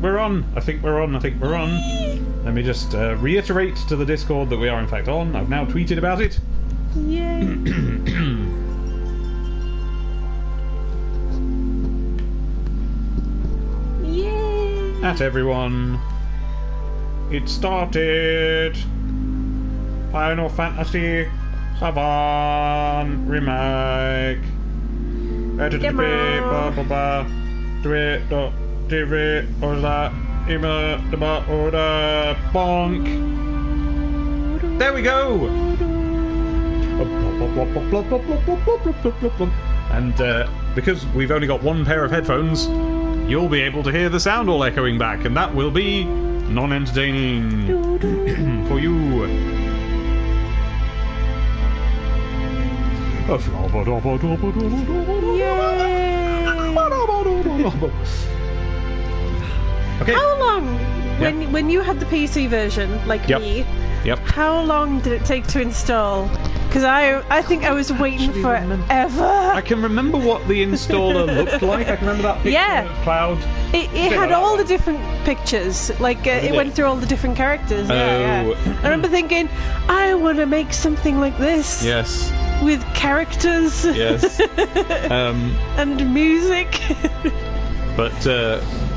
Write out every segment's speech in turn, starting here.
we're on. I think we're on. Let me just reiterate to the Discord that we are in fact on. I've now tweeted about it. Yay. Yay. At everyone. It started. Final Fantasy 7 remake. Bonk. There we go. And because we've only got one pair of headphones, you'll be able to hear the sound all echoing back, and that will be non-entertaining for you. Okay. How long, when you had the PC version, like me, how long did it take to install? Because I think I was waiting forever. I can remember what the installer looked like. I can remember that picture of Cloud. It had all the different pictures. Like, it went through all the different characters. I remember thinking, I want to make something like this. Yes. With characters. Yes. And music. But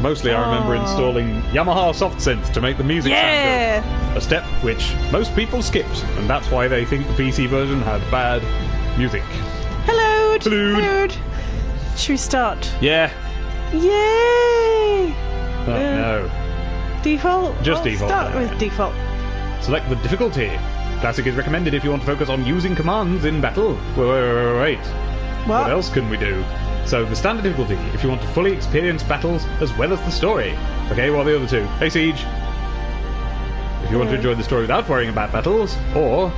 mostly I remember installing Yamaha Soft Synth to make the music sound good. A step which most people skipped, and that's why they think the PC version had bad music. Hello. Hello. Should we start? Yeah. Yay! Oh no. Default? Just default. Start with default. Select the difficulty. Classic is recommended if you want to focus on using commands in battle. Wait. What else can we do? So, the standard difficulty, if you want to fully experience battles as well as the story. Okay, what are the other two? Hey, Siege. If you want to enjoy the story without worrying about battles, or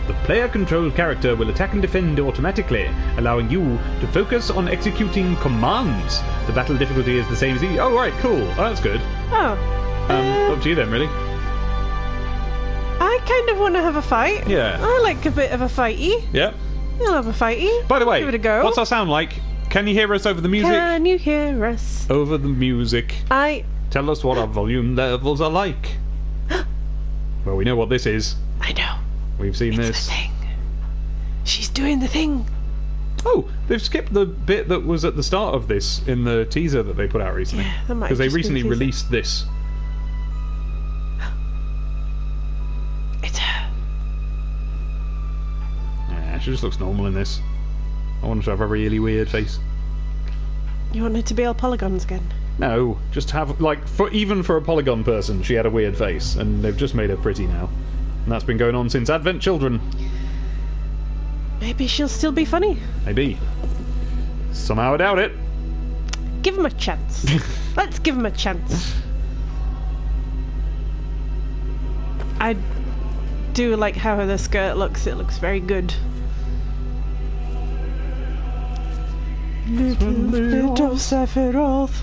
the player-controlled character will attack and defend automatically, allowing you to focus on executing commands. The battle difficulty is the same as Oh, right, cool. Oh, that's good. Oh. Up to you then, really. I kind of want to have a fight. Yeah. I like a bit of a fighty. Yep. I'll have a fighty. By the way, give it a go. What's our sound like? Can you hear us over the music? Can you hear us? Over the music. Tell us what our volume levels are like. Well, we know what this is. I know. We've seen this. The thing. She's doing the thing. Oh, they've skipped the bit that was at the start of this in the teaser that they put out recently. Yeah, that might because they just recently been a teaser. released this. It's her. Yeah, she just looks normal in this. I want her to have a really weird face. You want her to be all polygons again? No, just have, like, even for a polygon person, she had a weird face, and they've just made her pretty now. And that's been going on since Advent Children. Maybe she'll still be funny. Maybe. Somehow I doubt it. Give him a chance. Let's give him a chance. I do like how the skirt looks. It looks very good. Little bit of Sephiroth.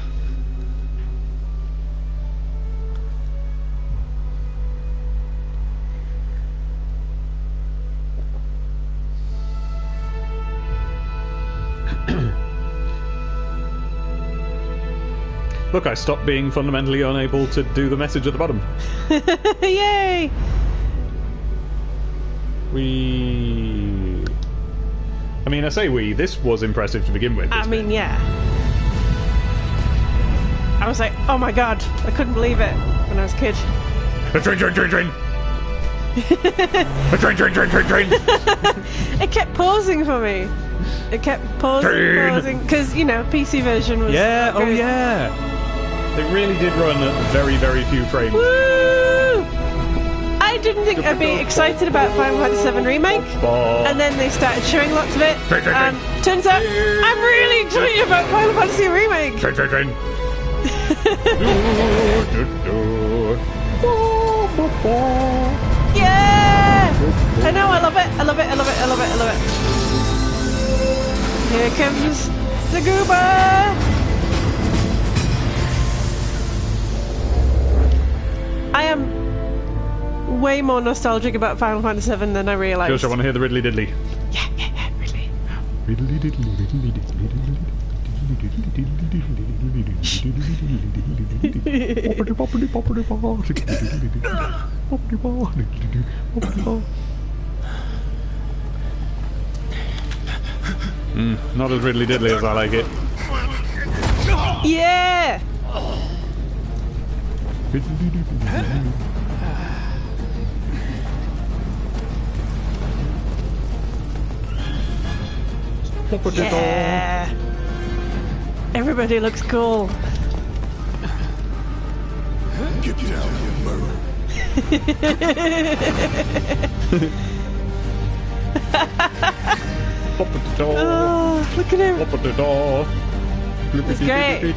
Look, I stopped being fundamentally unable to do the message at the bottom. Yay! I mean, I say this was impressive to begin with. I mean, yeah. I was like, oh my god, I couldn't believe it when I was a kid. A train! A train! It kept pausing for me. It kept pausing. Because, you know, PC version was... Yeah, oh yeah. It really did run at very, very few frames. Woo! I didn't think I'd be excited about Final Fantasy 7 Remake, and then they started showing lots of it. Turns out, I'm really excited about Final Fantasy Remake. Train. Yeah! I know, I love it. Here comes the goober! I am way more nostalgic about Final Fantasy VII than I realised. Josh, I want to hear the Ridley Diddley. Yeah, Ridley. Ridley Diddley. Not as riddly diddly as I like it. Yeah! Yeah! Everybody looks cool. Get down, you murderer. Oh, look at him. That's great.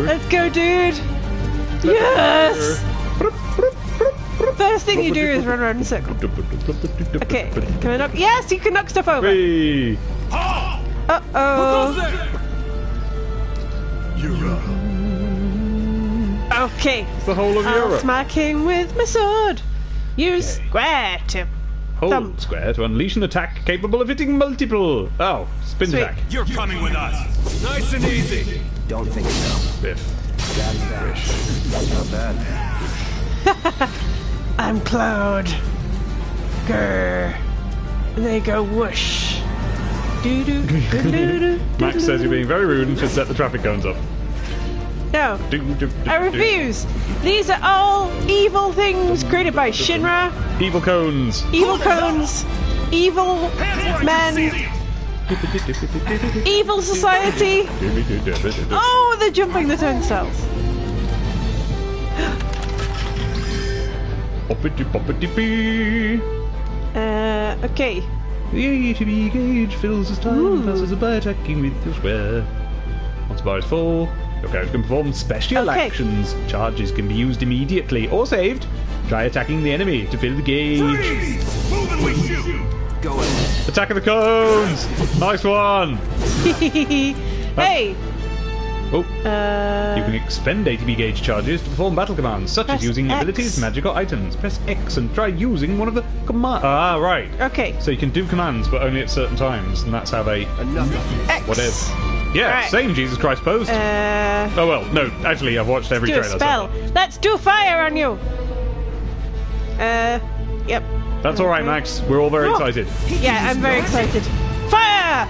Let's go, dude. Yes! First thing you do is run around in a circle. Okay, can I knock? Yes, you can knock stuff over. Hey. Uh-oh. Okay. It's the whole of I'll Europe. smack him with my sword. Use square to Hold thump. square to unleash an attack capable of hitting multiple. Oh, spin Sweet. attack. You're coming with us. Nice and easy. Don't think so. Biff. That's not bad. I'm Cloud. Grr. And they go whoosh. Doo doo doo doo doo. Max says you're being very rude and should set the traffic cones up. No, I refuse. These are all evil things created by Shinra. Evil cones. Evil cones. Evil men. Evil society. Oh, they're jumping the turnstiles. Okay. The ATB gauge fills as time passes by attacking with your square. Once the bar is full, your character can perform special actions. Charges can be used immediately or saved. Try attacking the enemy to fill the gauge. Freeze! Move and we shoot. Go ahead. Attack of the cones! Nice one! Hey! Oh, you can expend ATB gauge charges to perform battle commands, such as Press using X. abilities, magic, or items. Press X and try using one of the commands. Ah, right. Okay. So you can do commands, but only at certain times, and that's how they... Enough. X. Whatever. Yeah, Right. same Jesus Christ post. Oh, well, no, actually, I've watched every do a trailer. spell. Let's do fire on you. Yep. That's alright, Max. We're all very Oh. excited. Yeah, I'm very excited. Fire!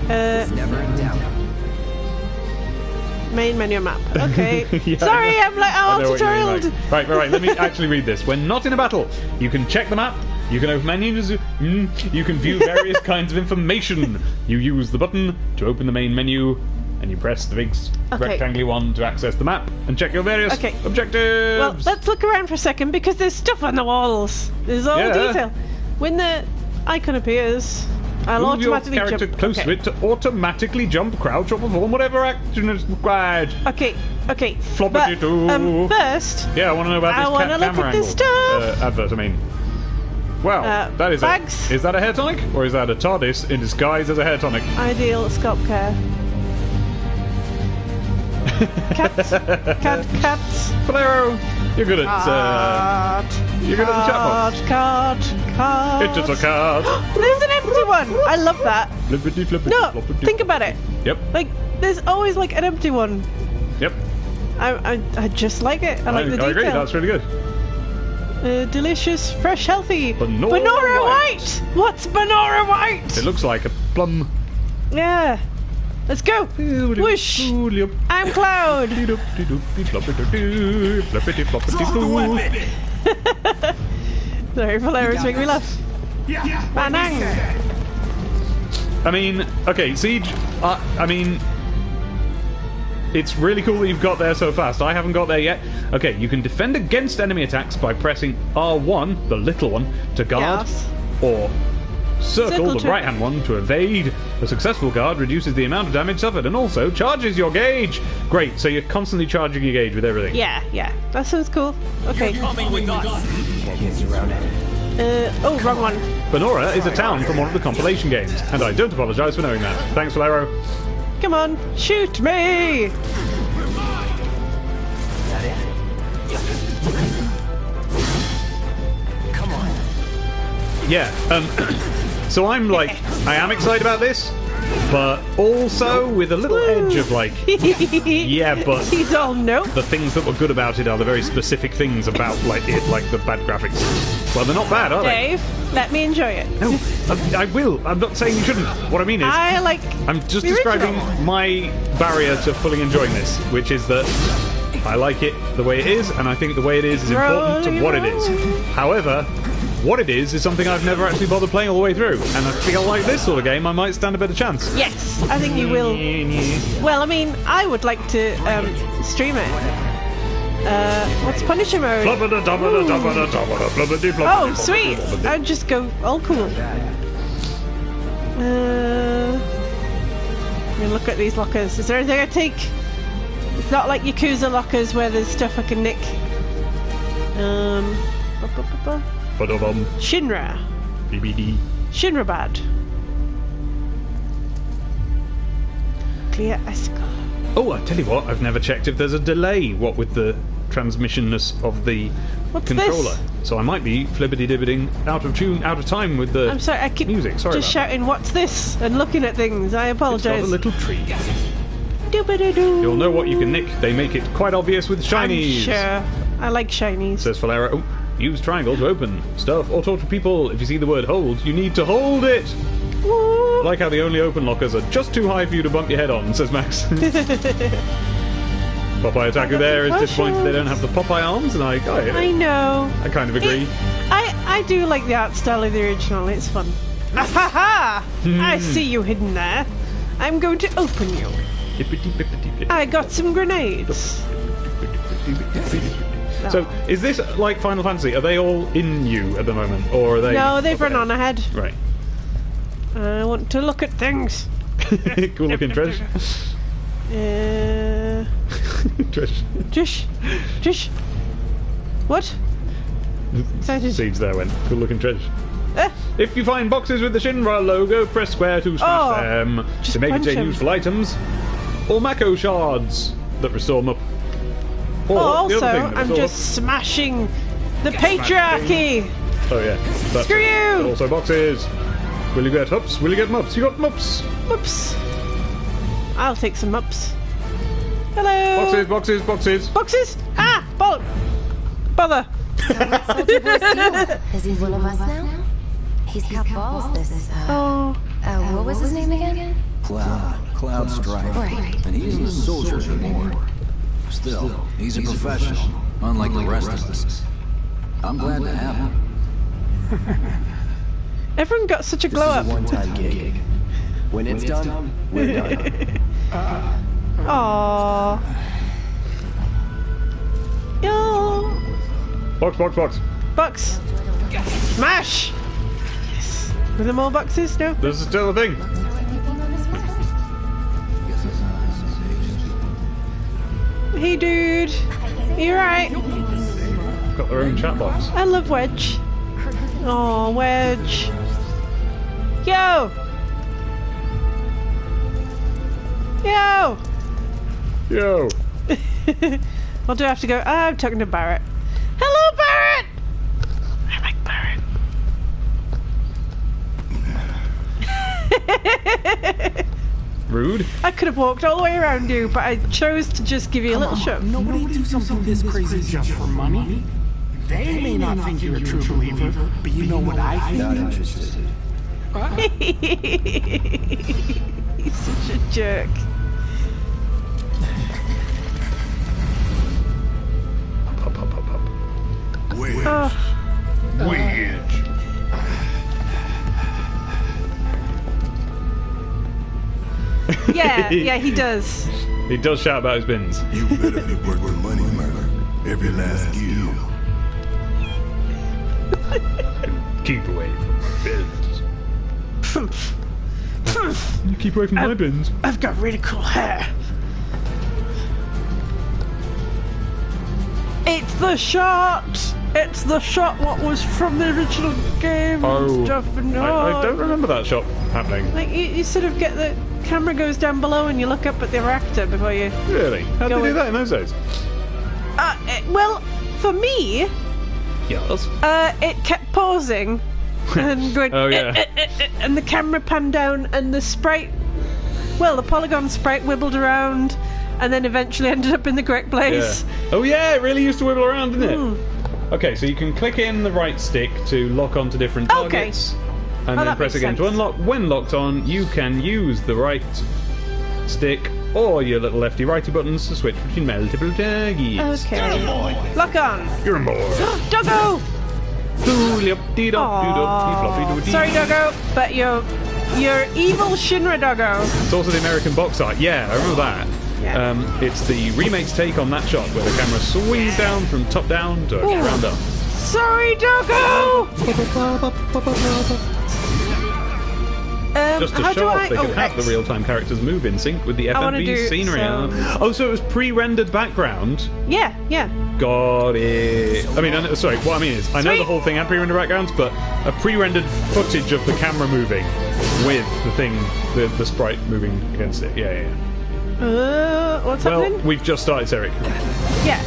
Never in doubt. Main menu map. Okay. Yeah, Sorry, I'm like I know what you mean, tutorialed. Max. Right. Let me actually read this. When not in a battle, you can check the map. You can open menus. You can view various kinds of information. You use the button to open the main menu, and you press the big rectangular one to access the map and check your various objectives. Well, let's look around for a second because there's stuff on the walls. There's all detail. When the icon appears, I'll Move your automatically character jump. close to it to automatically jump, crouch, or perform whatever action is required. Okay. Floppity-doo. First, Yeah, I want to know about I this wanna look camera at angle. this stuff. Advert, I mean. Well, that is bags. it. Is that a hair tonic? Or is that a TARDIS in disguise as a hair tonic? ideal scalp care. Cats. Cats. Valero, you're good at, you're good at the chat box. Card. It's just a card. There's an empty one. I love that. Flippity, flippity, No, floppity. think about it. Yep, Like, there's always like an empty one. yep. I just like it. I like the detail. I agree, that's really good. Delicious, fresh, healthy. Banora White. What's Banora White? It looks like a plum. Yeah. Let's go. Whoosh. I'm Cloud. Drop the weapon. Sorry, Valera's making me laugh. Yeah. Banang. I mean, okay, Siege, I mean, it's really cool that you've got there so fast. I haven't got there yet. Okay, you can defend against enemy attacks by pressing R1, the little one, to guard, Yes. or circle the to- right-hand one to evade. A successful guard reduces the amount of damage suffered and also charges your gauge. Great, so you're constantly charging your gauge with everything. Yeah. That sounds cool. Okay. Coming with us. Get surrounded. Oh, wrong one. Banora is a town from one of the compilation games, and I don't apologise for knowing that. Thanks, Valero. Come on, shoot me! That it? Come on. yeah. So I'm like, I am excited about this, but also with a little edge of like, yeah, but He's all no. the things that were good about it are the very specific things about like it, like the bad graphics. Well, they're not bad, are they? Dave, let me enjoy it. No, I will. I'm not saying you shouldn't. What I mean is, I like. I'm just the describing original. my barrier to fully enjoying this, which is that I like it the way it is, and I think the way it is important to what it is. However, what it is something I've never actually bothered playing all the way through, and I feel like this sort of game I might stand a better chance. Yes, I think you will. Well, I mean, I would like to stream it. What's Punisher mode? Oh, sweet! I'd just go all cool. Let me look at these lockers. Is there anything I take? It's not like Yakuza lockers where there's stuff I can nick. Shinra. BBD. Shinra bad. Clear icicle. Oh, I tell you what, I've never checked if there's a delay, what with the transmissionness of the What's controller. this? So I might be flippity-dibbiting out of tune, out of time with the I'm sorry, I keep music. Sorry just about that. shouting, what's this? And looking at things. I It's got apologise. a little tree. Doo-ba-doo-doo. You'll know what you can nick. They make it quite obvious with shinies. I'm sure. I like shinies. Says Valera. Oh, use triangle to open stuff or talk to people. If you see the word hold, you need to hold it. Woo. I like how the only open lockers are just too high for you to bump your head on, says Max. Popeye Attacker there is disappointed they don't have the Popeye arms, and I know. I kind of agree. I do like the art style of the original. It's fun. Ha! I see you hidden there. I'm going to open you. I got some grenades. So, is this like Final Fantasy? Are they all in you at the moment, or are they? No, they've run on ahead. Right. I want to look at things. Cool looking Trish. Trish. What? Excited. Seeds there went. Cool looking Trish. Eh, If you find boxes with the Shinra logo, press square to smash them. just To make it punch say them. useful items, or Mako shards that restore them up. Or the also, other thing that I'm restores just smashing the patriarchy. up. Oh yeah. That's Screw you! Also boxes. Will you get ups? Will you get mups? You got mups. Whoops. I'll take some ups. Hello. Boxes. Boxes? Ah! Bother. Is he one of us now? He's got balls, this, Oh. what was his name again? Cloud Strife. Right. And he isn't a soldier anymore. Still, he's a professional, unlike the rest of us. I'm glad to have him. Everyone got such a glow up. One-time gig. When it's done, we're done. Aww. Yo. Box. Box. Smash. Yes. Were there more boxes? No. This is still a thing. Hey, dude. You right? Got their own chat box. I love Wedge. Oh, Wedge. Yo. Yo. Or do I have to go? I'm talking to Barrett. Hello, Barrett. I like Barrett. Rude. I could have walked all the way around you, but I chose to just give you a little shove. Nobody do something this crazy just for money. They may not think you're a true believer, but you know what I think. Not interested. He's such a jerk. Pop. Wedge. Oh, Wedge. yeah, he does. He does shout about his bins. You better be worth the money, murder. Every last gill. Keep away from my bins. You keep away from my bins. I've got really cool hair. It's the shot! It's the shot what was from the original game and stuff. And, I don't remember that shot happening. Like, you sort of get the camera goes down below and you look up at the actor before you... Really? How did Go they do in. that in those days? Well, for me, Yes. it kept pausing and going, Oh, yeah. and the camera panned down, and the sprite, well, the polygon sprite wibbled around, and then eventually ended up in the correct place. Yeah. Oh yeah, it really used to wiggle around, didn't it? Okay, so you can click in the right stick to lock onto different targets, and then that press makes again to sense. unlock. When locked on, you can use the right stick or your little lefty-righty buttons to switch between multiple targets. Okay. Lock on. You're a boy. Doggo! Aww. Sorry, Doggo, but you're evil Shinra Doggo. It's also the American box art. Yeah, I remember that. Yeah. It's the remake's take on that shot, where the camera swings down from top down to ground up. Sorry, Doggo! Just to how show do off, they could have X. the real-time characters move in sync with the wanna FMV do scenery. so. Oh, so it was pre-rendered background. Yeah. Got it. I mean, sorry, what I mean is, I know Sweet. the whole thing had pre-rendered backgrounds, but a pre-rendered footage of the camera moving with the thing, the sprite moving against it. Yeah. What's Well, happening? we've just started, Eric. Yeah.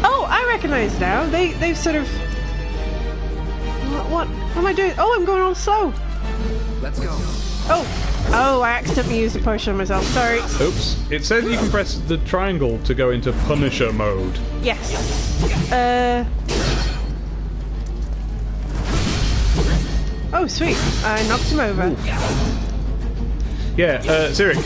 Oh, I recognise now. They've sort of. What am I doing? Oh, I'm going all slow. Let's go. Oh, I accidentally used a potion on myself. Sorry. Oops. It says you can press the triangle to go into Punisher mode. Yes. Oh, sweet. I knocked him over. Ooh. Yeah, Cyric,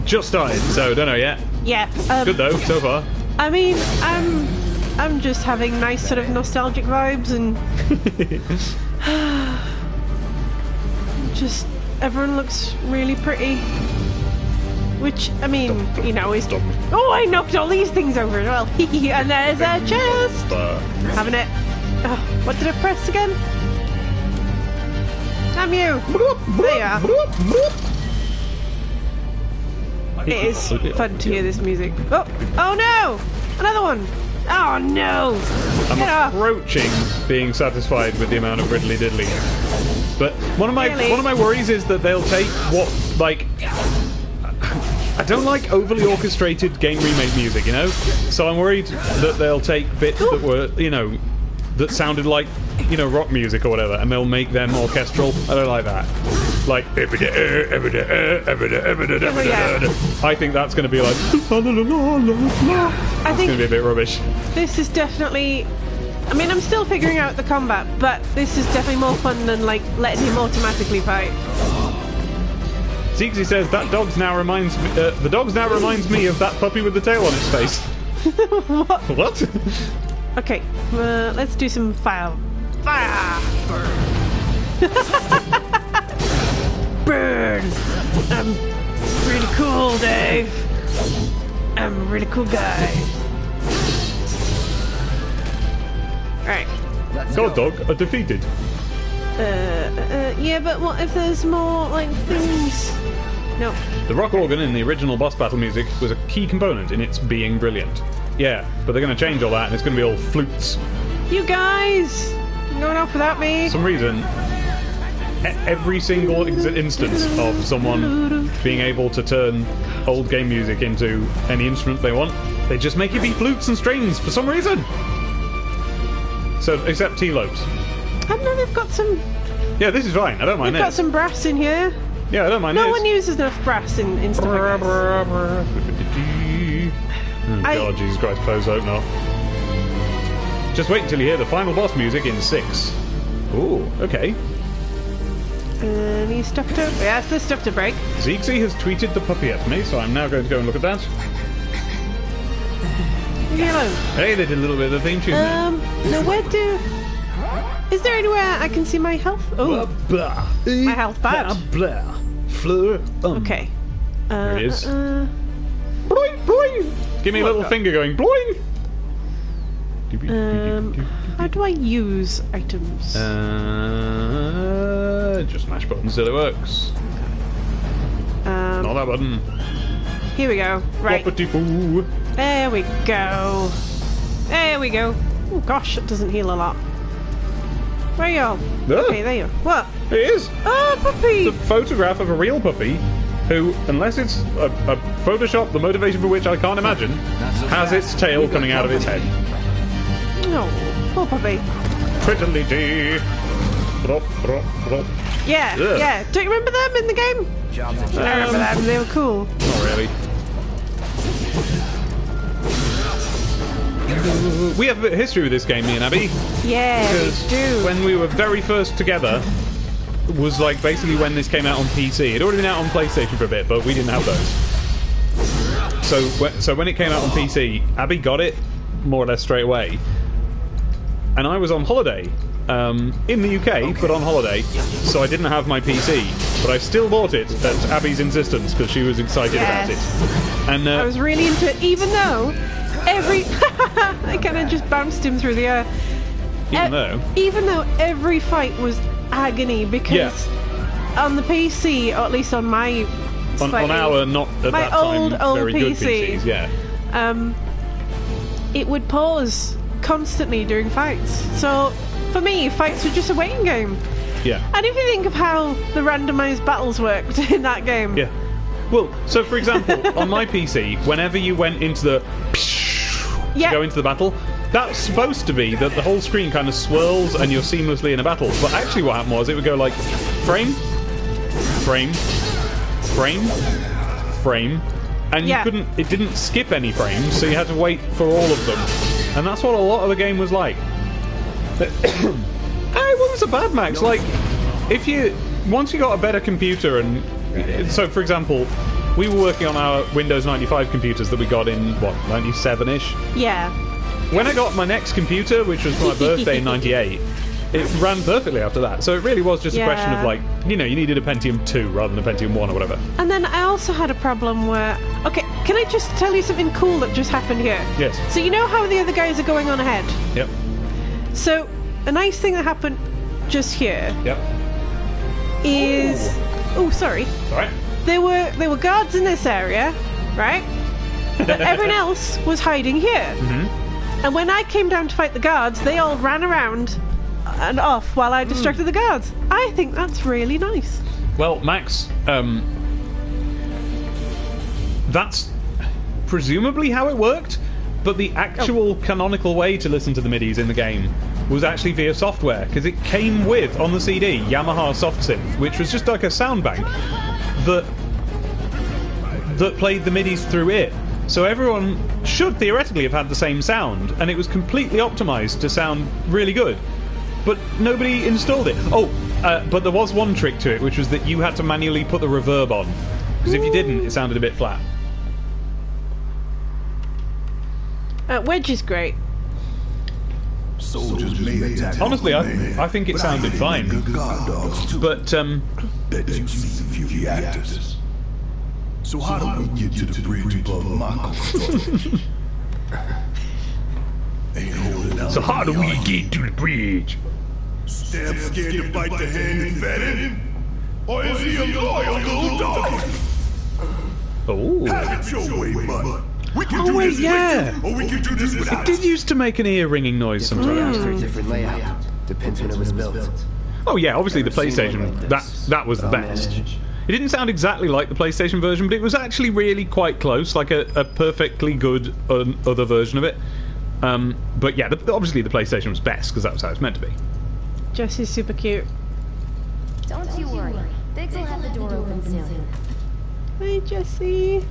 just started, so don't know yet. Yeah. Good though, so far. I mean, I'm just having nice sort of nostalgic vibes and just everyone looks really pretty. Which, I mean, you know, is... Oh, I knocked all these things over as well. And there's a chest! Having it. Oh, what did I press again? Damn you! There you are. It is fun to hear this music. Oh no! Another one! Oh no! I'm Get off. approaching being satisfied with the amount of riddly diddly. But one of my worries is that they'll take what, like, I don't like overly orchestrated game remake music, you know? So I'm worried that they'll take bits that were, you know, that sounded like, you know, rock music or whatever, and they'll make them orchestral. I don't like that. Like, I think that's going to be like, it's going to be a bit rubbish. This is definitely... I mean, I'm still figuring out the combat, but this is definitely more fun than, like, letting him automatically fight. Zeeksy says that dog's now reminds me. The dog's now reminds me of that puppy with the tail on its face. What? Okay, let's do some fire. Fire! Burn! I'm really cool, Dave. I'm a really cool guy. Alright. God dog are defeated. Yeah, but what if there's more, like, things? No. The rock organ in the original boss battle music was a key component in its being brilliant. Yeah, but they're going to change all that and it's going to be all flutes. You guys! You're going off without me? For some reason, every single instance of someone being able to turn old game music into any instrument they want, they just make it be flutes and strings for some reason. So, except T-lobes. I know they've got some... Yeah, this is fine. I don't mind They've got this. some brass in here. Yeah, I don't mind No this. one uses enough brass in stuff like this. Oh God, Jesus Christ, close open up. Just wait until you hear the final boss music in 6. Ooh, okay. Any stuff to... Yeah, there's stuff to break. Zeeksy has tweeted the puppy at me, so I'm now going to go and look at that. Leave me alone. Hey, they did a little bit of the theme tune there. Now where do... Is there anywhere I can see my health? Oh, my health badge. Okay. There it is. Bloing, bloing. Give me a little finger going bloing. How do I use items? Just mash buttons till it works. Not that button. Here we go. Right. Whoppity-boo. There we go. There we go. Oh gosh, it doesn't heal a lot. Where are y'all? Okay, there you are. What? It is. Oh, puppy! It's a photograph of a real puppy who, unless it's a Photoshop, the motivation for which I can't imagine, has its tail coming out of its head. No. Poor puppy. Trilogy. Yeah, Ugh. yeah. Do you remember them in the game? I remember them. They were cool. Not really. We have a bit of history with this game, me and Abby. Yeah, Because we do. when we were very first together, was like basically when this came out on PC. It'd already been out on PlayStation for a bit, but we didn't have those. So when it came out on PC, Abby got it more or less straight away, and I was on holiday in the UK, but on holiday, so I didn't have my PC. But I still bought it at Abby's insistence because she was excited about it. And I was really into it, even though every I kind of just bounced him through the air. Even though every fight was agony, because on the PC, or at least on my on our not at my that time old very PC, good PCs, it would pause constantly during fights. So for me, fights were just a waiting game. Yeah. And if you think of how the randomized battles worked in that game. Yeah. Well, so for example, on my PC, whenever you went into the to go into the battle, that's supposed to be that the whole screen kind of swirls and you're seamlessly in a battle. But actually what happened was it would go like frame, frame, frame, frame, and you couldn't, it didn't skip any frames, so you had to wait for all of them. And that's what a lot of the game was like. It wasn't so bad, Max. Like, if you, once you got a better computer, and so for example, we were working on our Windows 95 computers that we got in, what, 97-ish? Yeah. When I got my next computer, which was for my birthday in 98, it ran perfectly after that. So it really was just a question of, like, you know, you needed a Pentium 2 rather than a Pentium 1 or whatever. And then I also had a problem where... Okay, can I just tell you something cool that just happened here? Yes. So you know how the other guys are going on ahead? Yep. So a nice thing that happened just here is... Oh, sorry. All right. There were guards in this area, right? But everyone else was hiding here. Mm-hmm. And when I came down to fight the guards, they all ran around and off while I distracted the guards. I think that's really nice. Well, Max, that's presumably how it worked, but the actual canonical way to listen to the MIDIs in the game was actually via software, because it came with, on the CD, Yamaha Soft Synth, which was just like a sound bank that played the MIDIs through it. So everyone should theoretically have had the same sound, and it was completely optimized to sound really good. But nobody installed it. But there was one trick to it, which was that you had to manually put the reverb on, because if you didn't, it sounded a bit flat. Wedge is great. Soldiers may attack. Honestly, I think it sounded fine. Guard dogs too. But Bet you see a few reactors. So how do we get to the bridge above Mako? Ain't holding out. so how do we get to the bridge? Stab scared to bite the hand that fed him? Or is he a loyal little dog? Oh. Have it your way, bud. We can do wait, this yeah. with you, or we can do this without. It did used to make an ear-ringing noise sometimes. Different layout. Depends when it was built. Oh yeah, obviously the PlayStation, that was the best. It didn't sound exactly like the PlayStation version, but it was actually really quite close, like a perfectly good other version of it. But yeah, obviously the PlayStation was best, because that was how it's meant to be. Jessie's super cute. Don't you worry. Biggs will have the door open soon. Hey, Jessie.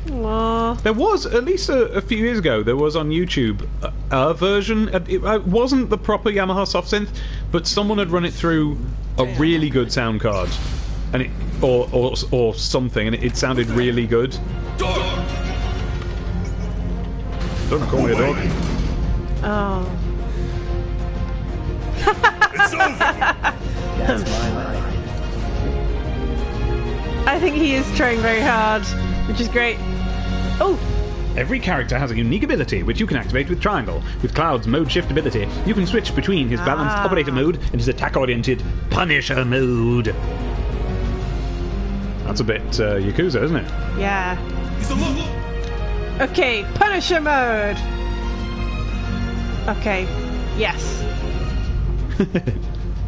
Aww. There was, at least a few years ago, there was on YouTube a version, it wasn't the proper Yamaha soft synth, but someone had run it through a really good sound card, and it, or something, and it sounded really good. Don't call me a dog. Oh. It's over. That's my line. I think he is trying very hard, which is great. Oh! Every character has a unique ability which you can activate with triangle. With Cloud's mode shift ability, you can switch between his balanced operator mode and his attack-oriented Punisher mode. That's a bit Yakuza, isn't it? Yeah. He's a look. Okay, Punisher mode! Okay, yes.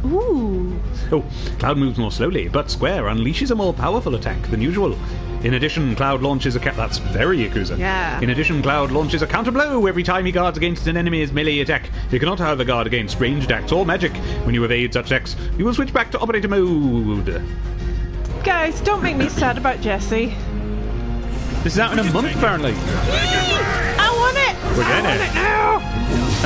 Ooh. Oh, Cloud moves more slowly, but Square unleashes a more powerful attack than usual. In addition, Cloud launches a that's very Yakuza. Yeah. In addition, Cloud launches a counter-blow every time he guards against an enemy's melee attack. He cannot, however, guard against ranged attacks or magic. When you evade such attacks, you will switch back to operator mode. Guys, don't make me sad about Jesse. This is out in a month, apparently. I want it! We're getting I want it now!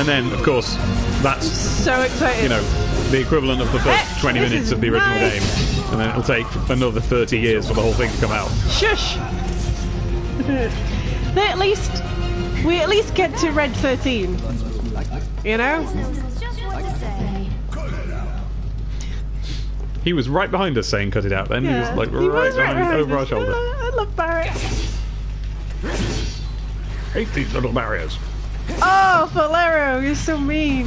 And then, of course, that's, So excited. you know, the equivalent of the first Heck, 20 this minutes is of the original nice. game. And then it'll take another 30 years for the whole thing to come out. Shush! We at least get to Red 13. You know? Just what to say. He was right behind us saying cut it out then. He was like He was right behind, over our us. shoulder. I love Barrett. Hate these little barriers. Oh, Valero, you're so mean.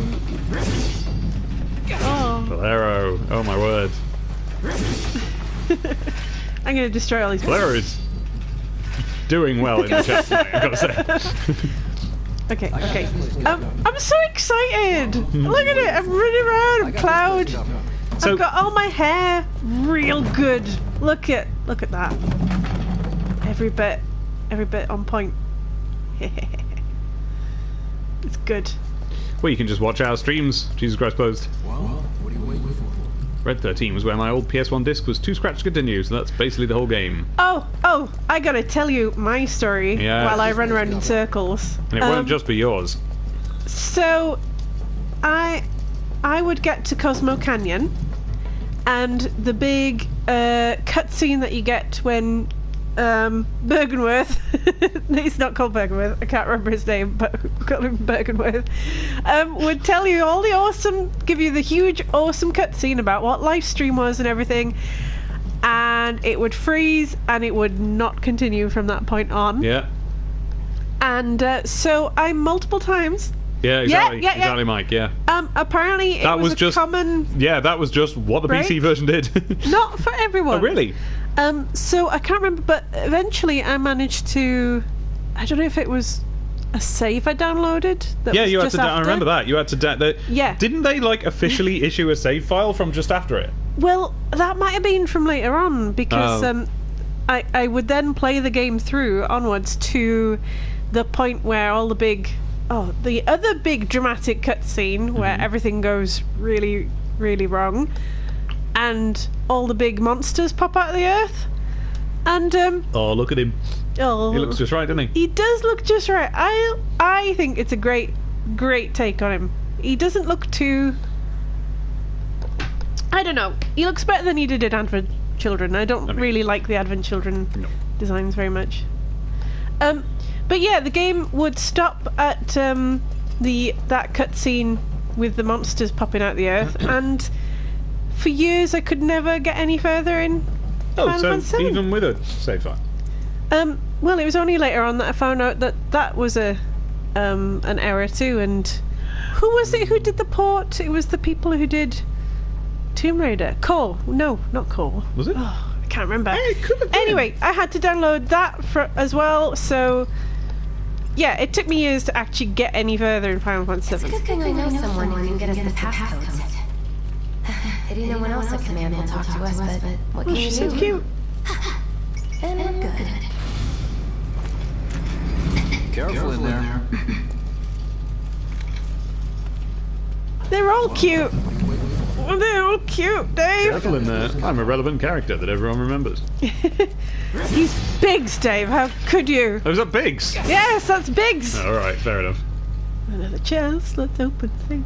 Oh, Valero, oh my word. I'm gonna destroy all these. Valero is doing well in the chat tonight, I've got to say. Okay. I'm so excited. Look at it. I'm running around. I'm Cloud. So- I've got all my hair real good. Look at that. Every bit on point. It's good. Well, you can just watch our streams. Jesus Christ closed. Well, what are you waiting for? Red 13 was where my old PS1 disc was too scratched to continue, so that's basically the whole game. Oh, I gotta tell you my story Yeah. while I run around in circles. And it won't just be yours. So, I would get to Cosmo Canyon, and the big cutscene that you get when Bergenworth, he's not called Bergenworth, I can't remember his name, but we call him Bergenworth, would tell you all the awesome, give you the huge awesome cutscene about what Livestream was and everything, and it would freeze and it would not continue from that point on. Yeah. And so I multiple times. Yeah, exactly. Yeah. Exactly, Mike, yeah. Apparently That it was was a just- common, Yeah, that was just what the PC Right? version did. not for everyone. Oh, really? So I can't remember, but eventually I managed to, I don't know if it was a save I downloaded. That Yeah, was you had just to. I after. remember that. You had to. Yeah. Didn't they like officially issue a save file from just after it? Well, that might have been from later on because Oh. I would then play the game through onwards to the point where all the other big dramatic cutscene where everything goes really, really wrong, and all the big monsters pop out of the earth, and Oh, look at him. oh, He looks just right, doesn't he? he does look just right. I think it's a great take on him. He doesn't look too, I don't know. He looks better than he did in Advent Children. I don't really like the Advent Children designs very much. But yeah, the game would stop at that cutscene with the monsters popping out the earth, and for years I could never get any further in Final So Fantasy VII. even with a save file. Well, it was only later on that I found out that was an error too. And who was it who did the port? It was the people who did Tomb Raider. Cole? No, not Cole. Was it? Oh, I can't remember. It could have been. Anyway, I had to download that as well. So yeah, it took me years to actually get any further in Final Fantasy It's a VII. good thing I know someone who can get us the passcodes. Pity no one else at command will talk to us, but what can you She's do? so cute. And we're good. Careful in there. They're all cute. They're all cute, Dave. Careful in there. I'm a relevant character that everyone remembers. He's Biggs, Dave. How could you? Oh, was that Biggs? Yes, that's Biggs. All right, fair enough. Another chance. Let's open things.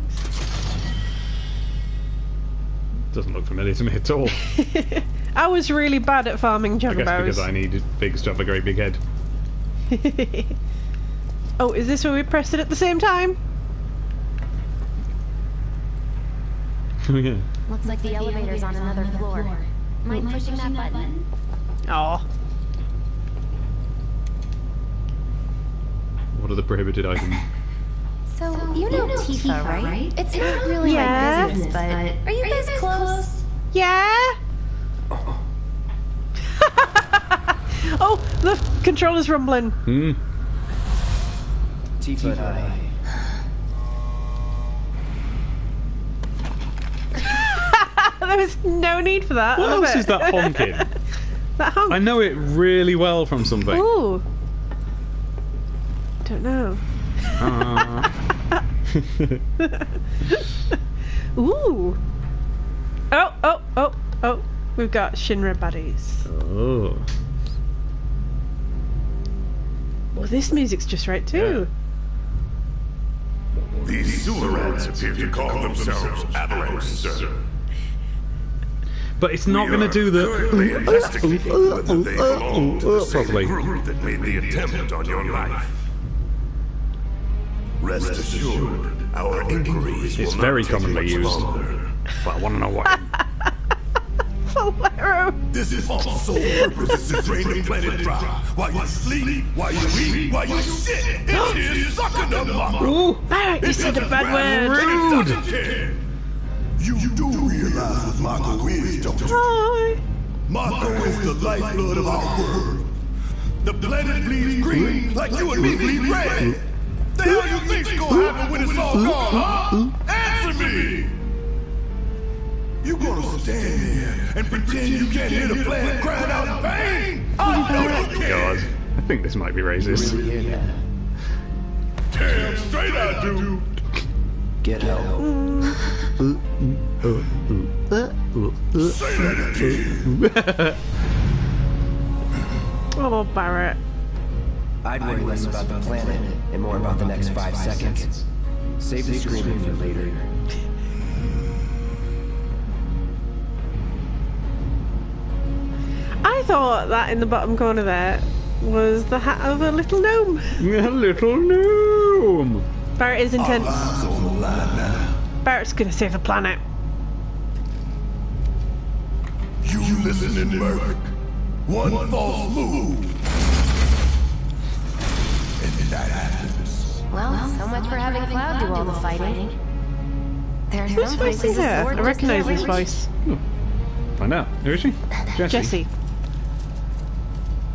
Doesn't look familiar to me at all. I was really bad at farming I guess because juggabows. I needed Biggs to have a great big head. Oh, is this where we pressed it at the same time? Oh, yeah. Looks like the elevator's on another floor. Mind pushing that button? Oh. What are the prohibited items? So, you know Tifa, right? It's not really Yeah. my business, but are you guys close? Yeah? Oh, the controller's rumbling. Tifa and I. there was no need for that. What else is that honking? That honk. I know it really well from something. Ooh. Don't know. Ooh. Oh. We've got Shinra buddies. Oh. Well, this music's just right too. These sewer rats appear to call themselves Avalanche, sir. But it's not going to do Currently investigating whether they belong to the same properly. group that made the attempt on your life. Rest assured, our inquiries will It's not very take commonly much used. longer. But I want to know what. Valero. This false sole purpose is to drain the planet dry. While you sleep, while you eat, while you shit, it's here sucking the mama. Ooh. Barrett, you said a bad word. Rude. You do realize what Mako is, don't you? Hi. Mako is the lifeblood of our world. The planet bleeds green like you and me bleed red. The hell you think's gonna happen when it's all gone, huh? Answer me! You gonna stand there and pretend you can't hear the planet crying out in pain? I know you God. can! I think this might be racist. Really hear that? Damn straight I do! Get help. Say that again! Oh, Barrett. I'd worry less about the planet and more about the next 5 seconds. Save the screaming for later. I thought that in the bottom corner there was the hat of a little gnome. A little gnome. Barrett is intent. Lives on the line now. Barrett's gonna save the planet. You listening, Merc? One false move. And that happens. Well, so much for having Cloud do all the fighting. There are Whose some voice places is a her? sword I just recognise can't this reach. voice. Find out. Who is she? Jessie.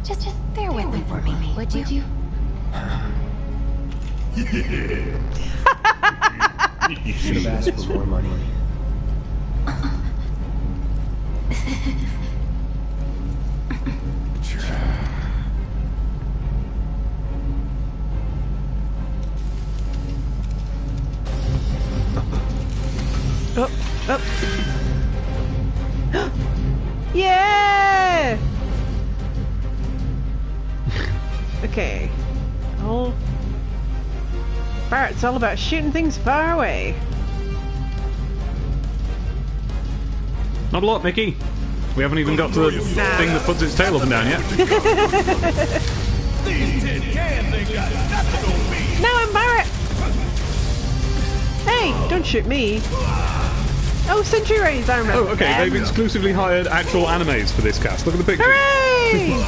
Just bear with me for me, would you? Should have asked for more money. Up. Yeah! Okay. Oh. Barrett's all about shooting things far away. Not a lot, Mickey. We haven't even got to the thing that puts its tail up and down yet. These tin cans ain't got nothing on me. No, I'm Barrett! Hey, don't shoot me. Oh, Sentry Rays, I remember. Oh, okay. them. They've exclusively hired actual animes for this cast. Look at the picture. Hooray!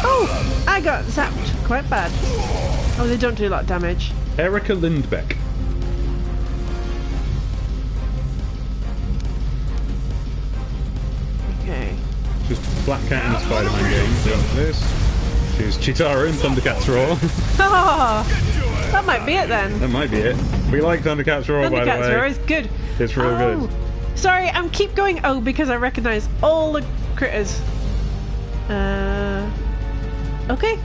Oh, I got zapped quite bad. Oh, they don't do a lot of damage. Erica Lindbeck. Okay. She's Black Cat in the Spider-Man game. Doing this. She's Chitara in Thundercats Roar. Oh, that might be it then. That might be it. We like Thundercats Roar, by the Thundercats way. Roar is good. It's real good. Sorry, I'm keep going oh because I recognise all the critters. Okay.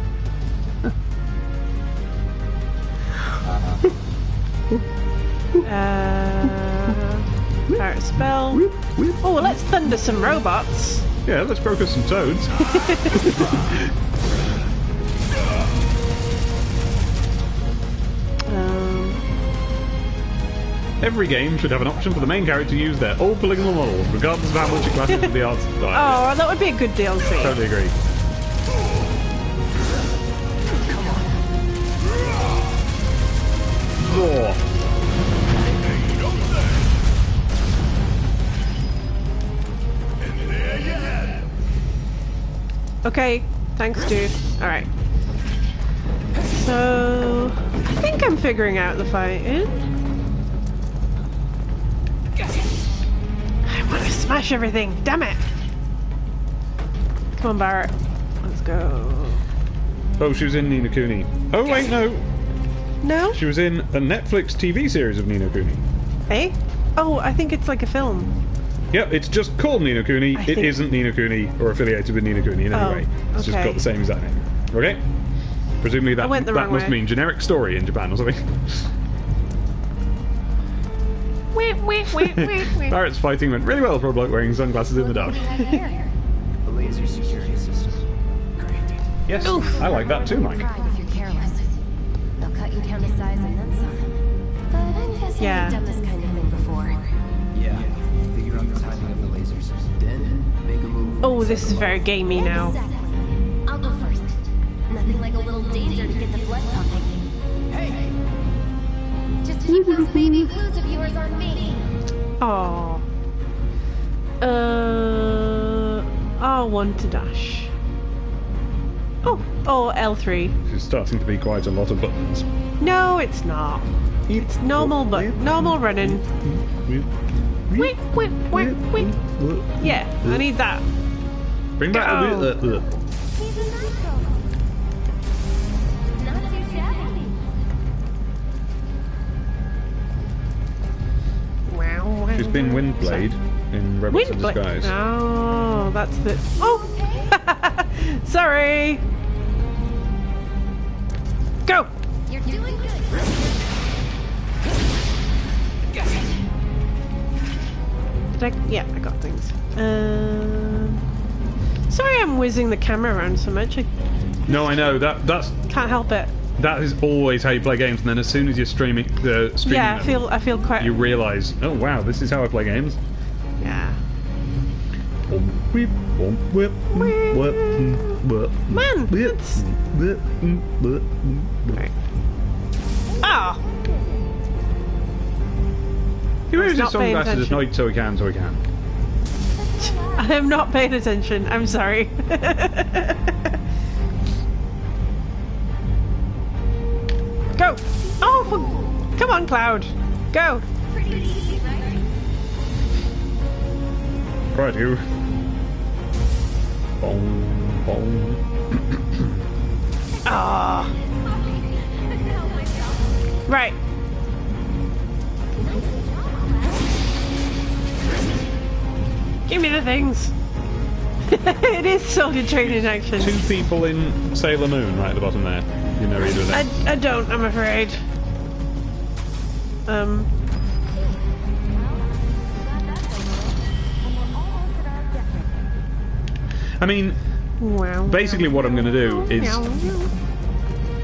Pirate spell. Oh, well, let's thunder some robots. Yeah, let's broker some toads. Every game should have an option for the main character to use their old polygonal model, regardless of how much it clashes with the art style. Oh, that would be a good DLC. Totally agree. Roar. Okay, thanks, dude. Alright. So, I think I'm figuring out the fighting. I want to smash everything, damn it! Come on, Barrett. Let's go. Oh, she was in Ni no Kuni. Oh, wait, no. No? She was in a Netflix TV series of Ni no Kuni. Hey? Oh, I think it's like a film. Yep, it's just called Ni no Kuni. It isn't Ni no Kuni or affiliated with Ni no Kuni in any way. It's just got the same exact name. Okay? Presumably that must mean generic story in Japan or something. Barrett's fighting went really well for a bloke wearing sunglasses in the dark. The laser security system. Great. Yes, I like that too, Mike. If you're careless, they'll cut you down to size and then some. But I'm guessing you've done this kind of thing before. Yeah. Figure out the timing of the lasers. Then make a move. Oh, this is very gamey now. I'll go first. Nothing like a little danger to get the blood pumping. Hey! Just keep those baby blues of yours on me. Oh. R1 to dash. Oh, L3. It's starting to be quite a lot of buttons. No, it's not. It's normal, but normal running. Wait. Yeah, I need that. Bring back the He's a nice girl. Not too shabby. Wow. She's been Windblade in Rebels in Disguise. Oh, that's the... Oh! Sorry! Go! You're doing good. Yeah, I got things. Sorry I'm whizzing the camera around so much. No, I know. That's... Can't help it. That is always how you play games, and then as soon as you're streaming yeah, I feel quite... You realise, oh wow, this is how I play games. Yeah. Man! It's... Right. Ah! He wears his sunglasses at night so he can. I am not paying attention. I'm sorry. Go! Oh, come on, Cloud. Go. Pretty easy, right? Right, you. Ah. Right. Give me the things. It is Soldier Training in action. 2 people in Sailor Moon right at the bottom there. You know either of them. I don't, I'm afraid. I mean, basically what I'm going to do is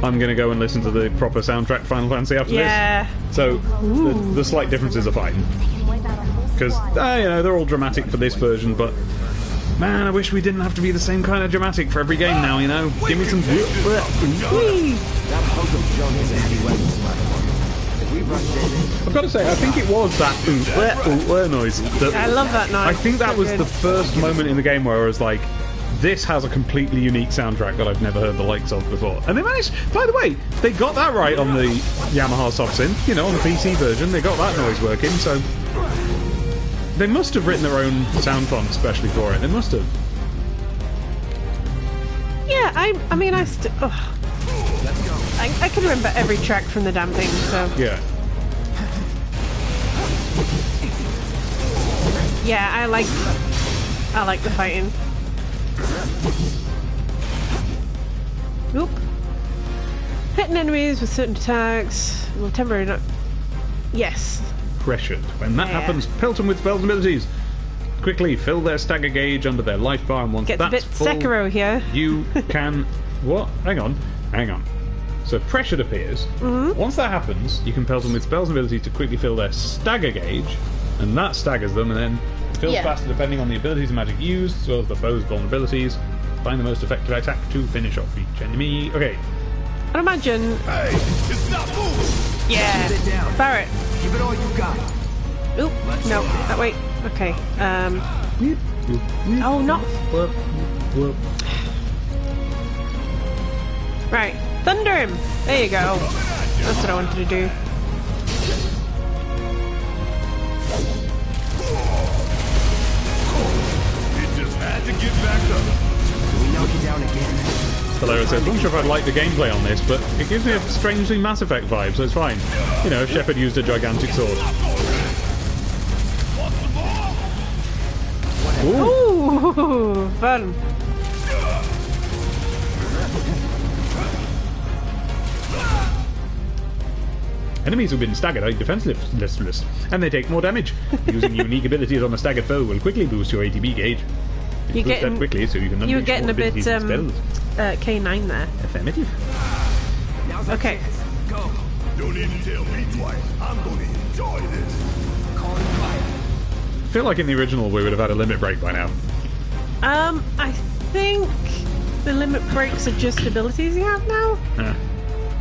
I'm going to go and listen to the proper soundtrack for Final Fantasy after this. So the slight differences are fine. Because, you know, they're all dramatic for this version, but man, I wish we didn't have to be the same kind of dramatic for every game now, you know? Give me some... I've got to say, I think it was that noise. I love that noise. I think that was the first moment in the game where I was like, this has a completely unique soundtrack that I've never heard the likes of before. And they managed... By the way, they got that right on the Yamaha soft synth. You know, on the PC version, they got that noise working, so... They must have written their own sound font especially for it. They must have. Yeah, I mean, I can remember every track from the damn thing, so... Yeah. Yeah, I like the fighting. Oop. Hitting enemies with certain attacks will temporarily not... Yes. Pressured. When that happens, pelt them with spells and abilities. Quickly fill their stagger gauge under their life bar, and once Gets that's a bit full, Sekiro here. You can... What? Hang on. So pressured appears. Once that happens, you can pelt them with spells and abilities to quickly fill their stagger gauge, and that staggers them, and then fills faster depending on the abilities and magic used, as well as the foe's vulnerabilities. Find the most effective attack to finish off each enemy. Okay. I'd imagine... Hey, just stop moving! Yeah. Sit down. Barrett. Give it all you got. Oop. No. Wait. Okay. Oh, not... Right. Thunder him. There you go. That's what I wanted to do. It just had to get back up. We knock you down again. Hilarious says, I'm not sure if I'd like the gameplay on this, but it gives me a strangely Mass Effect vibe, so it's fine. You know, if Shepard used a gigantic sword. Ooh, fun. Enemies who've been staggered are defenseless, and they take more damage. Using unique abilities on a staggered foe will quickly boost your ATB gauge. You're getting that quickly, so you can you were unleash getting more a bit abilities and spells. K9 there. Affirmative. Okay. Go. Don't even tell me twice. I'm gonna enjoy this. Calling fire. I feel like in the original we would have had a limit break by now. I think the limit breaks are just abilities you have now.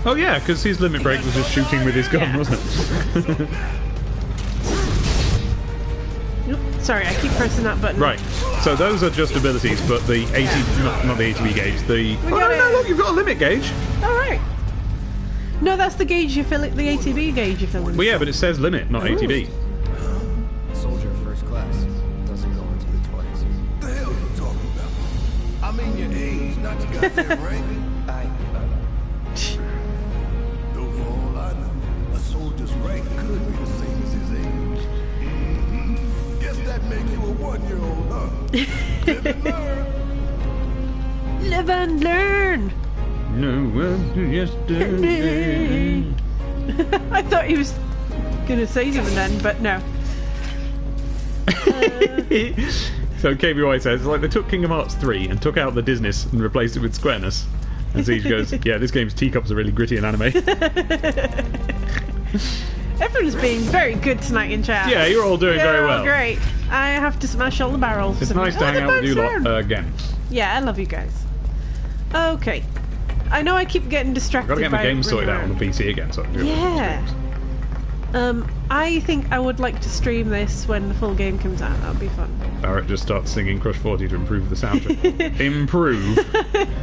Oh yeah, because his limit break was just shooting with his gun, Yeah. wasn't it? Oop, sorry, I keep pressing that button. Right. So those are just abilities, but the not the ATB gauge. The got it. no, look, you've got a limit gauge. All right. No, that's the gauge you fill it. The ATB gauge you fill in. Well, yeah, but it says limit, not ATB. Soldier first class. Doesn't go into the 20s. The hell you talking about? I mean your age, not your goddamn rank. Though for all I know, a soldier's rank could be the same as his age. Guess that makes you a 1-year-old, huh? Live and learn. Live and learn. No, well, yesterday. I thought he was gonna say something then, but no. So KBY says, like they took Kingdom Hearts 3 and took out the Disness and replaced it with squareness. And Siege goes, yeah, this game's teacups are really gritty and anime. Everyone's being very good tonight in chat. Yeah, you're all doing very well. Great. I have to smash all the barrels. It's nice to hang out with you lot again. Yeah, I love you guys. Okay. I know I keep getting distracted. Gotta get my by game sorted out running on the PC again, so I can do Yeah. I think I would like to stream this when the full game comes out. That would be fun. Barrett just starts singing Crush 40 to improve the sound. Improve?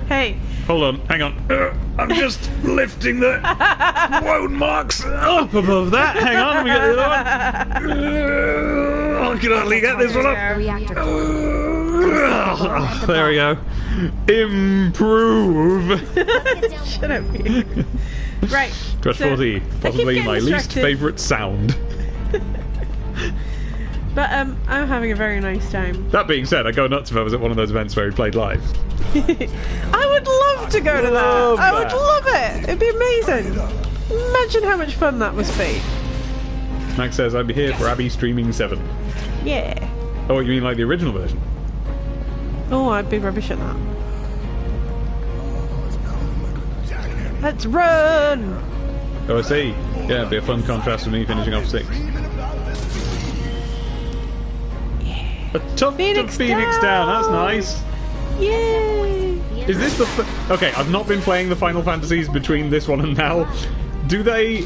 Hey. Hold on, hang on. I'm just lifting the wound marks up above that. Hang on, let me get the other one. I can hardly get this one up. Reactor There we go. Improve. Shut up, you. Right. Crush so 40, I keep possibly getting my least distracted. favourite sound. But I'm having a very nice time. That being said, I'd go nuts if I was at one of those events where we played live. I would love to go to that. Love I would that. love it. It'd be amazing. Imagine how much fun that must be. Max says, I'd be here for Abby streaming 7. Yeah. Oh, you mean like the original version? Oh, I'd be rubbish at that. Let's run! Oh, I see. Yeah, it'd be a fun contrast with me finishing off 6. A tough Phoenix Phoenix down, that's nice. Yay! Is this the... Okay, I've not been playing the Final Fantasies between this one and now. Do they...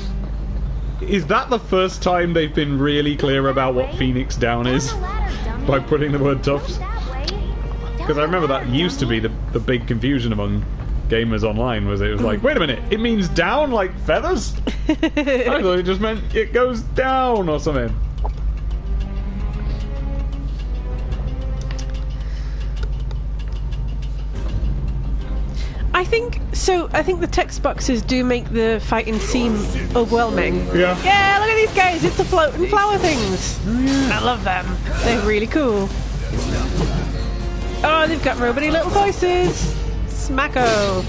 Is that the first time they've been really clear about what Phoenix down is? By putting the word tough? Because I remember that used to be the big confusion among gamers online, was it was like, wait a minute, it means down like feathers? I thought it just meant it goes down or something. I think the text boxes do make the fighting seem overwhelming. Yeah. Yeah, look at these guys, it's the floating flower things. Oh, yeah. I love them. They're really cool. Oh, they've got robot-y little voices. Smacko.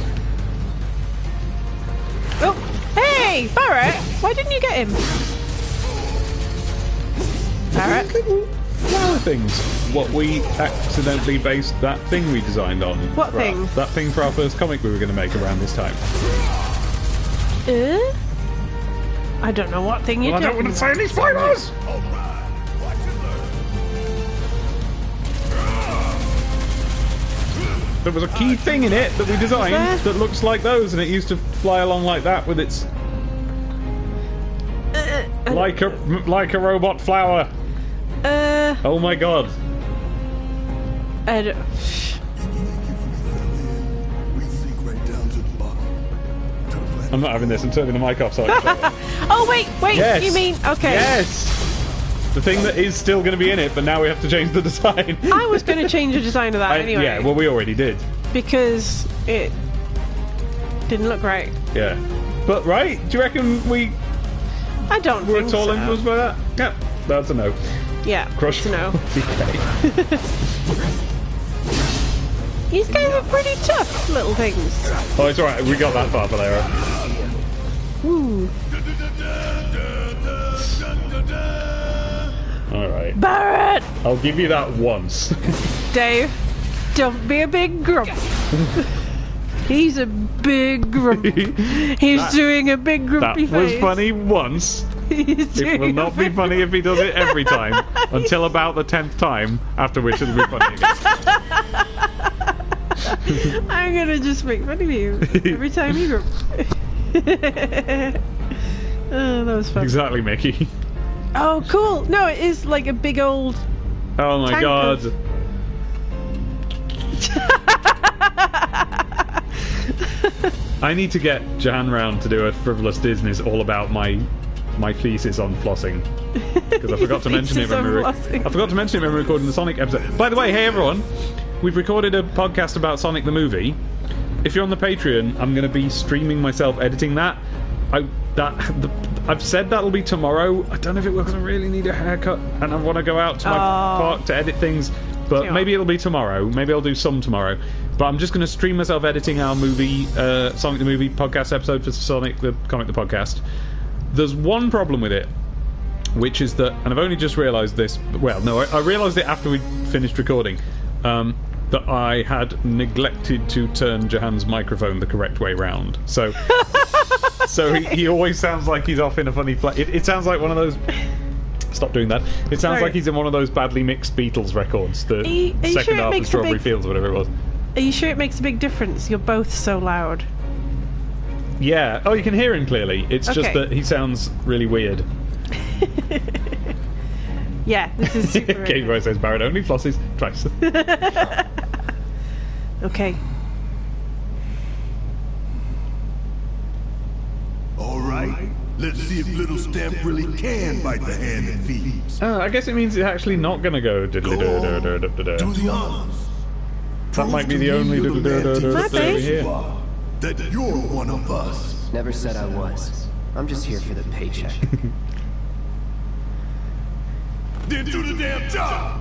Oh, hey, Barrett, why didn't you get him? Barrett? Flower things. What we accidentally based that thing we designed on. What for thing? That thing for our first comic we were going to make around this time. I don't know what thing you're I don't talking want to say any spoilers! There was a key thing in it that we designed that looks like those, and it used to fly along like that with its... like a robot flower. Oh my god. I don't... I'm not having this. I'm turning the mic off. Sorry. Oh wait, Yes. you mean... Okay. Yes! The thing that is still going to be in it, but now we have to change the design. I was going to change the design of that anyway. Yeah, well, we already did. Because it didn't look right. Yeah. But, right? Do you reckon we I don't were think at all so. influenced by that? Yeah, that's a no. Yeah, Crush no. Okay. These guys are pretty tough little things. Oh, it's alright. We got that far, Valera. Ooh. Alright. Barrett! I'll give you that once. Dave, don't be a big grump. He's a big grump. He's doing a big grumpy That was face. funny once. It will not be funny if he does it every time. Until about the 10th time, after which it'll be funny again. I'm gonna just make fun of you every time you grump. Oh, that was fun. Exactly, Mickey. Oh, cool. No, it is like a big old... Oh my tank god. of- I need to get Jan round to do a Frivolous Disney's all about my thesis on flossing. Because I forgot to mention it when we were recording the Sonic episode. By the way, hey everyone, we've recorded a podcast about Sonic the movie. If you're on the Patreon, I'm going to be streaming myself editing that. I've said that'll be tomorrow. I don't know if it will because I really need a haircut and I want to go out to my park to edit things. But maybe it'll be tomorrow. Maybe I'll do some tomorrow. But I'm just going to stream myself editing our movie, Sonic the Movie podcast episode for Sonic the Comic the Podcast. There's one problem with it, which is that, and I've only just realised this. Well, no, I realised it after we finished recording. That I had neglected to turn Jahan's microphone the correct way round. So he always sounds like he's off in a funny place. It sounds like one of those... Stop doing that. It sounds like he's in one of those badly mixed Beatles records. The second half of Strawberry Fields, whatever it was. Are you sure it makes a big difference? You're both so loud. Yeah. Oh, you can hear him clearly. It's just that he sounds really weird. Yeah, this is super Game Boy says Barrett only flosses twice. Okay. Alright, let's see if Little Stamp really can bite the hand that feeds. Oh, I guess it means it's actually not going to go diddly-do-do-do-do-do-do. Do the honors. That might be the only diddly-do-do-do-do over here. That you're one of us. Never said I was. I'm just here for the paycheck. Then do the damn job.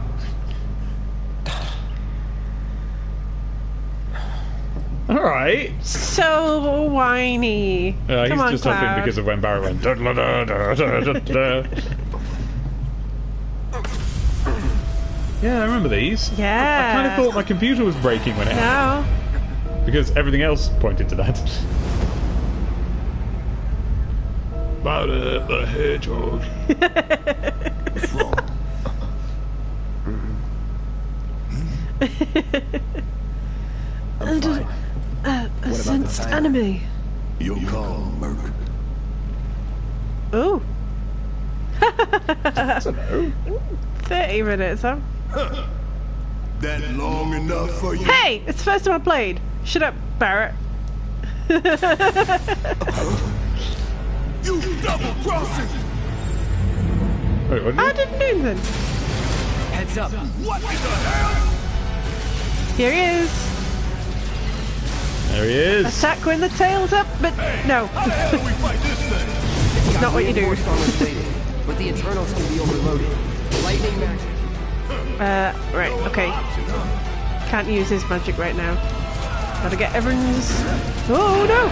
Alright. So whiny. He's Come on, just Cloud. huffing because of when Barrett went. Da-da-da-da-da-da-da. Yeah, I remember these. Yeah. I kind of thought my computer was breaking when it happened. No. Because everything else pointed to that. Barrett the Hedgehog. What's wrong? I'm fine. A sensed time? enemy. Your call, Merc. Ooh. I don't know. 30 minutes, huh? That long enough for you? Hey! It's the first time I played. Shut up, Barrett. You double-crossing! Wait, what I did didn't do anything. Heads up. What in the hell? Here he is. There he is. Attack when the tail's up, but no. How the hell do we fight this thing? It's not what you do. Reinforced armor plated, but the internals can be overloaded. Lightning magic. Right, okay. Can't use his magic right now. Gotta get everyone's... Oh, no!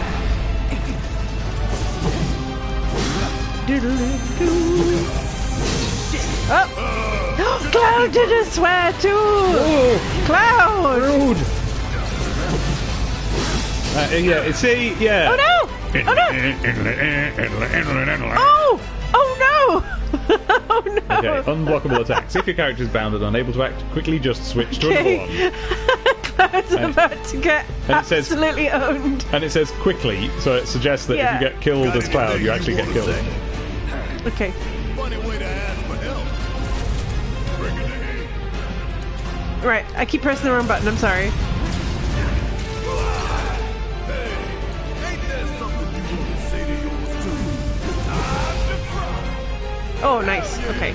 Oh! Cloud did a swear too! Oh, Cloud! rude. Yeah, see, yeah. Oh no! Oh no! Oh! Oh no! Oh no! Okay, unblockable attacks. If your character is bound and unable to act, quickly just switch to another one. Cloud's about to get and it says- absolutely owned. And it says quickly, so it suggests that if Yeah. you get killed as Cloud, you actually get killed. Okay. Funny way to ask for help. Bring it to him. Right, I keep pressing the wrong button, I'm sorry. Hey, ain't that something you want to say to yours too? I'm the front. Oh, nice. Okay.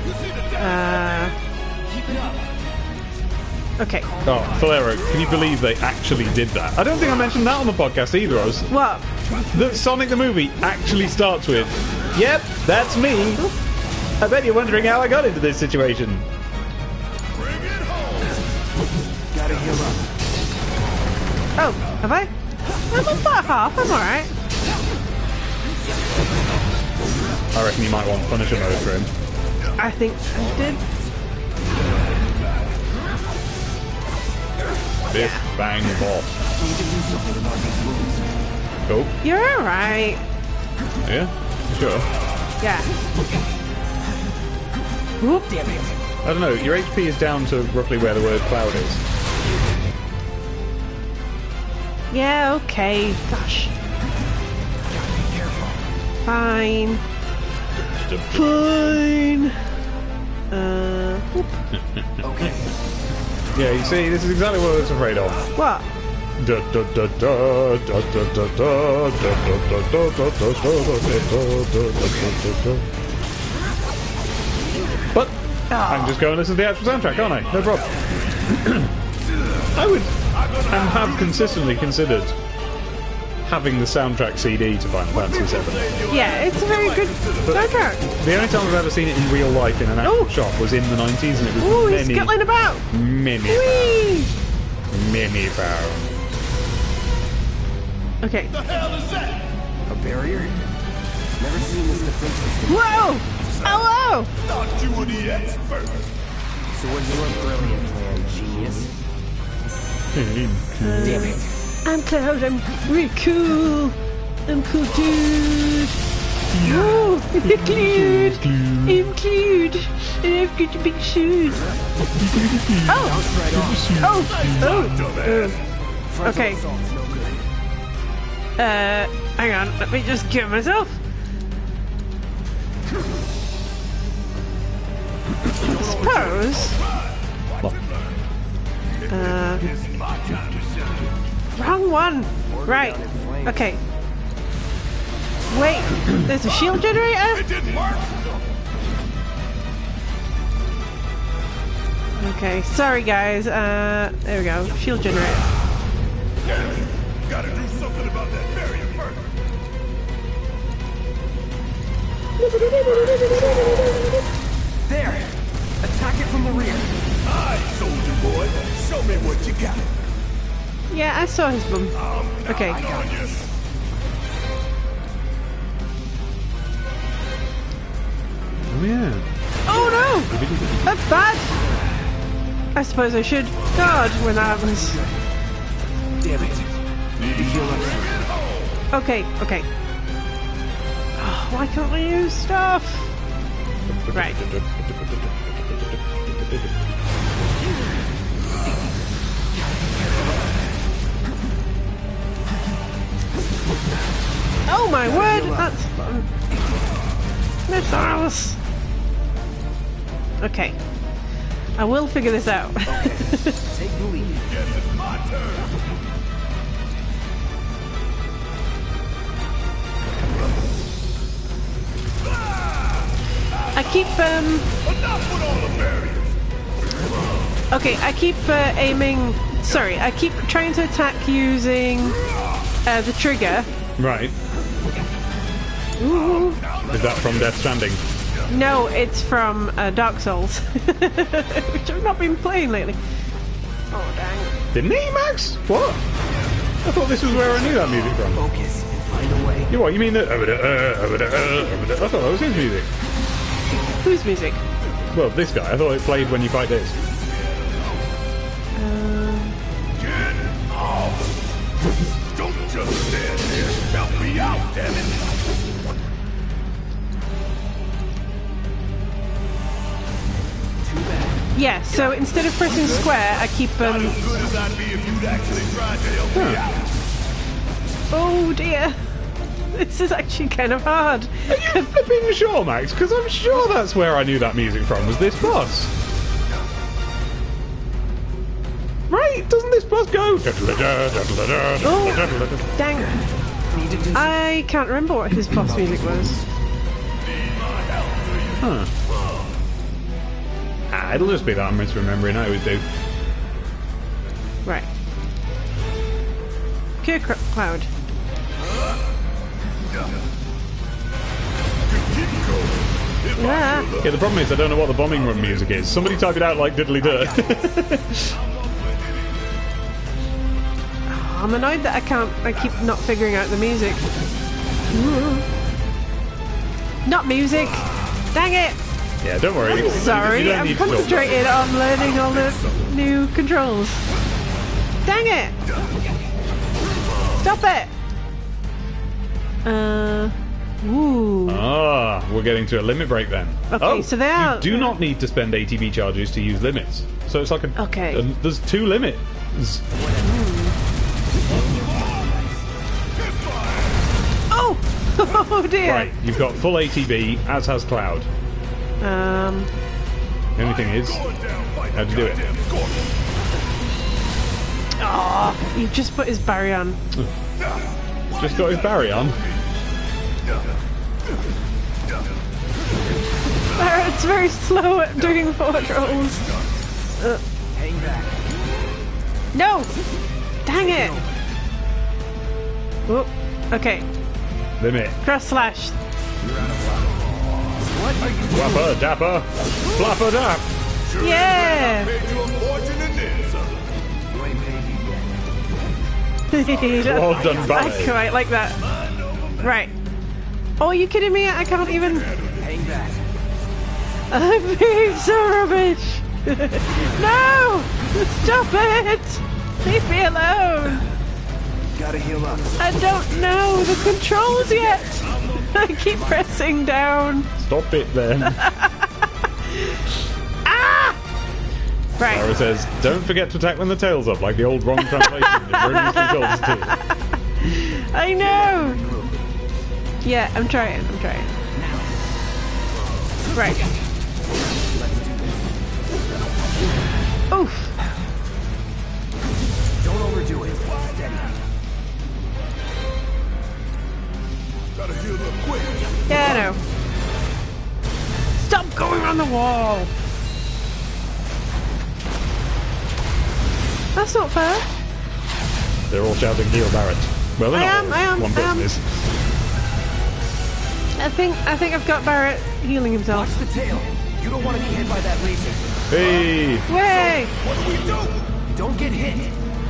Okay. Oh, Valero, can you believe they actually did that? I don't think I mentioned that on the podcast either. What? The Sonic the movie actually starts with, "Yep, that's me. I bet you're wondering how I got into this situation." Bring it home. Gotta heal up. Oh, have I? I'm on about half. I'm alright. I reckon you might want Punisher mode for him. I think I did. Biff, bang, bop. Cool. You're alright. Yeah? Sure. Yeah. Whoop. Damn it. I don't know, your HP is down to roughly where the word cloud is. Yeah, okay. Gosh. Gotta be careful. Fine. Fine. Whoop. Okay. Yeah, you see, this is exactly what I was afraid of. What? But I can just go and listen to the actual soundtrack, can't I? No problem. I would and have consistently considered having the soundtrack CD to Final Fantasy VII. Yeah, it's a very good soundtrack. The only time I've ever seen it in real life in an actual shop was in the 90s, and it was Ooh, he's scuttling about. many Whee! pounds. Okay. The hell is that? A barrier? Never seen this defense system. Whoa! Hello! Thought you were the expert. So what's your brilliant plan, genius? Damn it. I'm Cloud. I'm really cool. I'm cool, dude. Whoa! Include. Include. And I've got the big shoes. Oh! Oh! Oh! Okay. Hang on. Let me just cure myself. Suppose. Wrong one. Right. Okay. Wait. There's a shield generator. It didn't work. Okay. Sorry, guys. There we go. Shield generator. Damn it. Gotta do something about that barrier first. There! Attack it from the rear! Aye, soldier boy. Show me what you got. Yeah, I saw his bum. Okay. On you. Oh yeah. Oh no! That's bad! I suppose I should guard when that happens. Damn it. Need to heal up. Okay, okay. Oh, why can't I use stuff? Right. Oh my word! That's missiles. Okay, I will figure this out. Take the lead. Guess it's my turn. I keep Enough with all the barriers. okay. I keep aiming. Sorry, I keep trying to attack using the trigger. Right. Ooh. Is that from Death Stranding? No, it's from Dark Souls, which I've not been playing lately. Oh dang! Didn't he, Max? What? I thought this was where I knew that music from. Focus and find a way. You what? You mean that? I thought that was his music. Whose music? Well, this guy. I thought it played when you fight this. Get off. Don't just stand there. Help me out, damn it. Yeah. So instead of pressing square, I keep Not as good as I'd be if you'd actually tried to help me out. Oh dear. This is actually kind of hard. Are you flipping sure, Max? Because I'm sure that's where I knew that music from, was this boss. Right? Doesn't this boss go? Oh, dang. I can't remember what his boss music was. Huh. Ah, it'll just be that I'm misremembering. I always do. Right. Pure Cloud. Yeah. Yeah, the problem is I don't know what the bombing run music is. Somebody type it out like diddly dirt. I'm annoyed that I keep not figuring out the music. Not music! Dang it! Yeah, don't worry. I'm sorry, I'm concentrated on learning all the new controls. Dang it! Stop it! Ooh. Ah, we're getting to a limit break then. Okay, so they are... You do not need to spend ATB charges to use limits. So it's like a... Okay. There's 2 limits. Oh! Oh dear! Right, you've got full ATB, as has Cloud. The only thing is, how do you do it? Oh, you just put his Barry on. Just got his Barry on? Barrett's very slow at doing forward rolls. Hang back. No! Dang it! Oh, okay. Limit. Cross slash. What are you doing? Wapper, dapper, flapper dap. Yeah! Paid you a fortune in this. You ain't paid me yet. Well done, I ballet. quite like that. Right. Oh, are you kidding me? I can't even... Hang back. I'm being so rubbish! No! Stop it! Leave me alone! Gotta heal up. I don't know the controls yet! I keep pressing down. Stop it then. Ah! Right. Sarah says, don't forget to attack when the tail's up, like the old wrong translation in Rudy's Controls too. I know! Yeah, I'm trying. Right. Oof. Don't overdo it. Steady. Gotta heal up quick. Yeah, I know. Stop going on the wall! That's not fair. They're all shouting heal Barrett. Well, they're not I am. one person is. I think I've got Barrett healing himself. Watch the tail. You don't want to be hit by that laser. Hey! Way! What do we do? Don't get hit.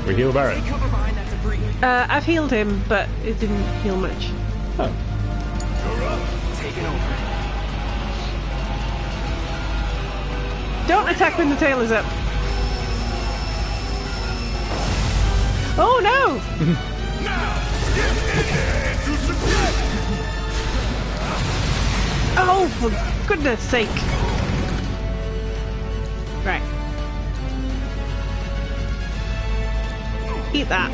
We heal Barrett. Take cover behind that debris. I've healed him, but it didn't heal much. Oh. You're up. Taking over. Don't attack when the tail is up. Oh no! Now, get in there and do some damage. Oh, for goodness sake. Right. Eat that.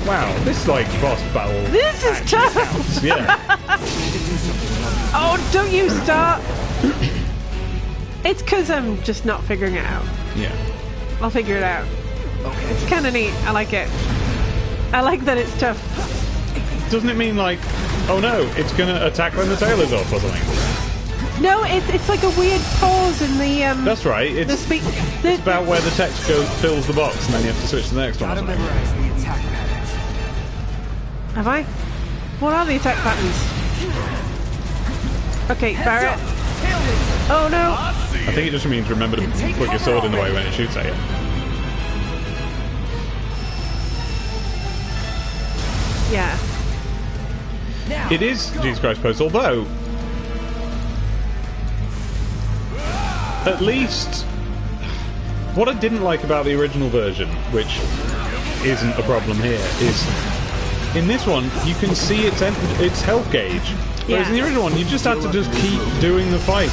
Wow, this like boss battle. This is tough! Yeah. Oh, don't you start! It's because I'm just not figuring it out. Yeah. I'll figure it out. It's kind of neat. I like it. I like that it's tough. Doesn't it mean like, oh no, it's gonna attack when the tail is off or something? No, it's like a weird pause in the That's right. the It's speak. about where the text goes, fills the box, and then you have to switch to the next one. Or Gotta something. memorize the attack patterns. Have I? What are the attack patterns? Okay, Barrett. Oh no! I think it just means remember to put your sword in the way when it shoots at you. Yeah. It is Jesus Christ Post, although at least what I didn't like about the original version, which isn't a problem here, is in this one you can see its health gauge. Whereas in the original one you just had to just keep doing the fight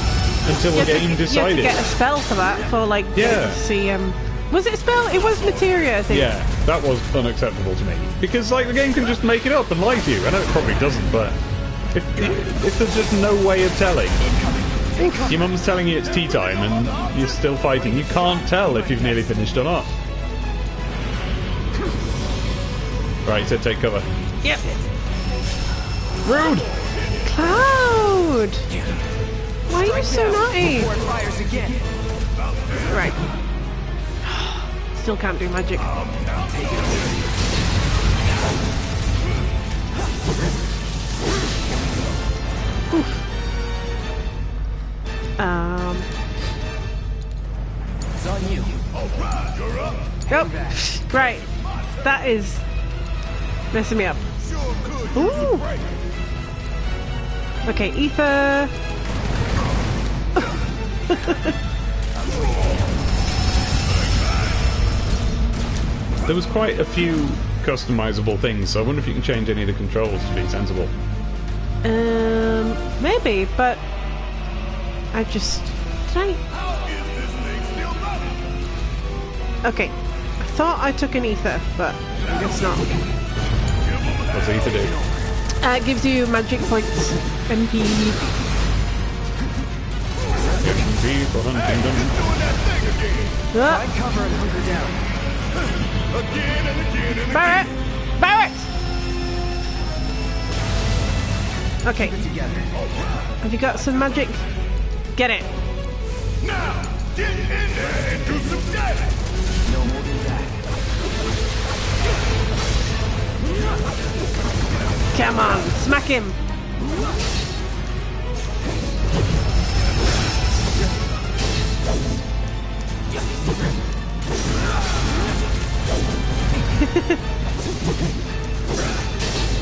until the game You decided. had to get a spell for that, for like, Yeah. to see, was it a spell? It was materia, I think. Yeah, that was unacceptable to me. Because, like, the game can just make it up and lie to you. I know it probably doesn't, but if there's just no way of telling. Your mum's telling you it's tea time and you're still fighting. You can't tell if you've nearly finished or not. Right, so take cover. Yep. Rude! Cloud! Why are you so naughty? Before it fires again. Right. Still can't do magic. Oof. It's on you. All right, you're up. Go. Right. That is messing me up. Ooh. Okay, ether. There was quite a few customizable things, so I wonder if you can change any of the controls to be sensible. Maybe, but I just... Did I... Okay, I thought I took an ether, but I guess not. What's ether do? It gives you magic points, MP. MP for hunting them. Find cover and hunker down. Again and again and Barrett! Barrett! Okay. Together. Have you got some magic? Get it. now, get in there and do some damage. No holding back. Come on, smack him.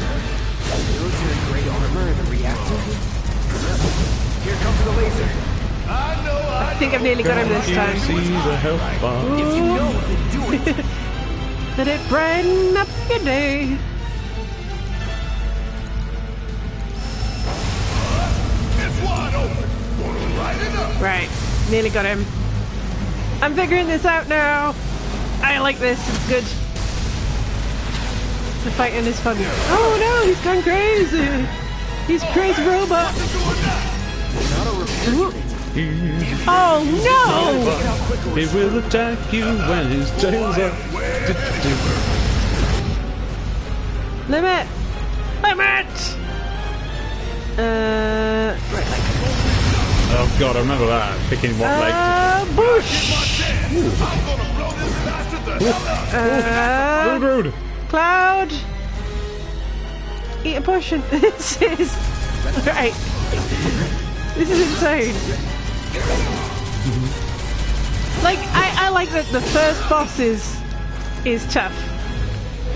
Military grade armor and a reactor. Here comes the laser. I know I think I've nearly got him this time. See the health bar. If you know what to do it. Let it brighten up your day. it's wide open. Wanna light it up? Right, nearly got him. I'm figuring this out now. I like this, it's good. The fighting is fun. Oh no, he's gone crazy. He's crazy robot. Ooh. Oh no! He will attack you when his tail's up. Limit! Limit! Oh god, I remember that. Picking what leg Bush! to... Cloud! Eat a potion. This is... Right. This is insane. Like, I like that the first boss is tough.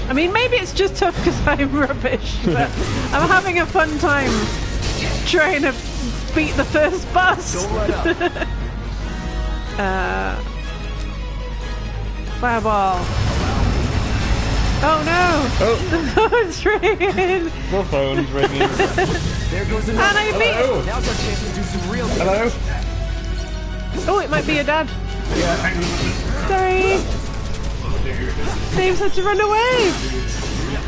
I mean, maybe it's just tough because I'm rubbish, but I'm having a fun time trying to beat the first boss. Don't let up. Fireball. Oh no! Oh. The phone's ringing! The phone's ringing. There goes And another. I beat... Hello? Now's our chance to do some real Hello? Oh, it might be your dad. Sorry. Dave's had to run away.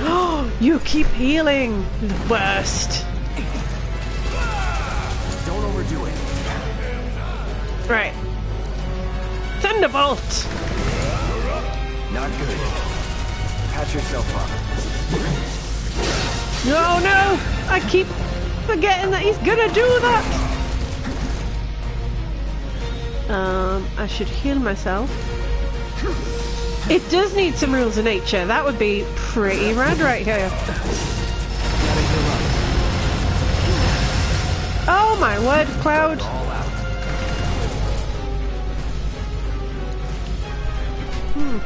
Oh, you keep healing. The worst. Don't overdo it. Right. Thunderbolt. Not good. Patch yourself up. No, no. I keep forgetting that he's gonna do that. I should heal myself. It does need some rules of nature. That would be pretty rad right here. Oh my word, Cloud.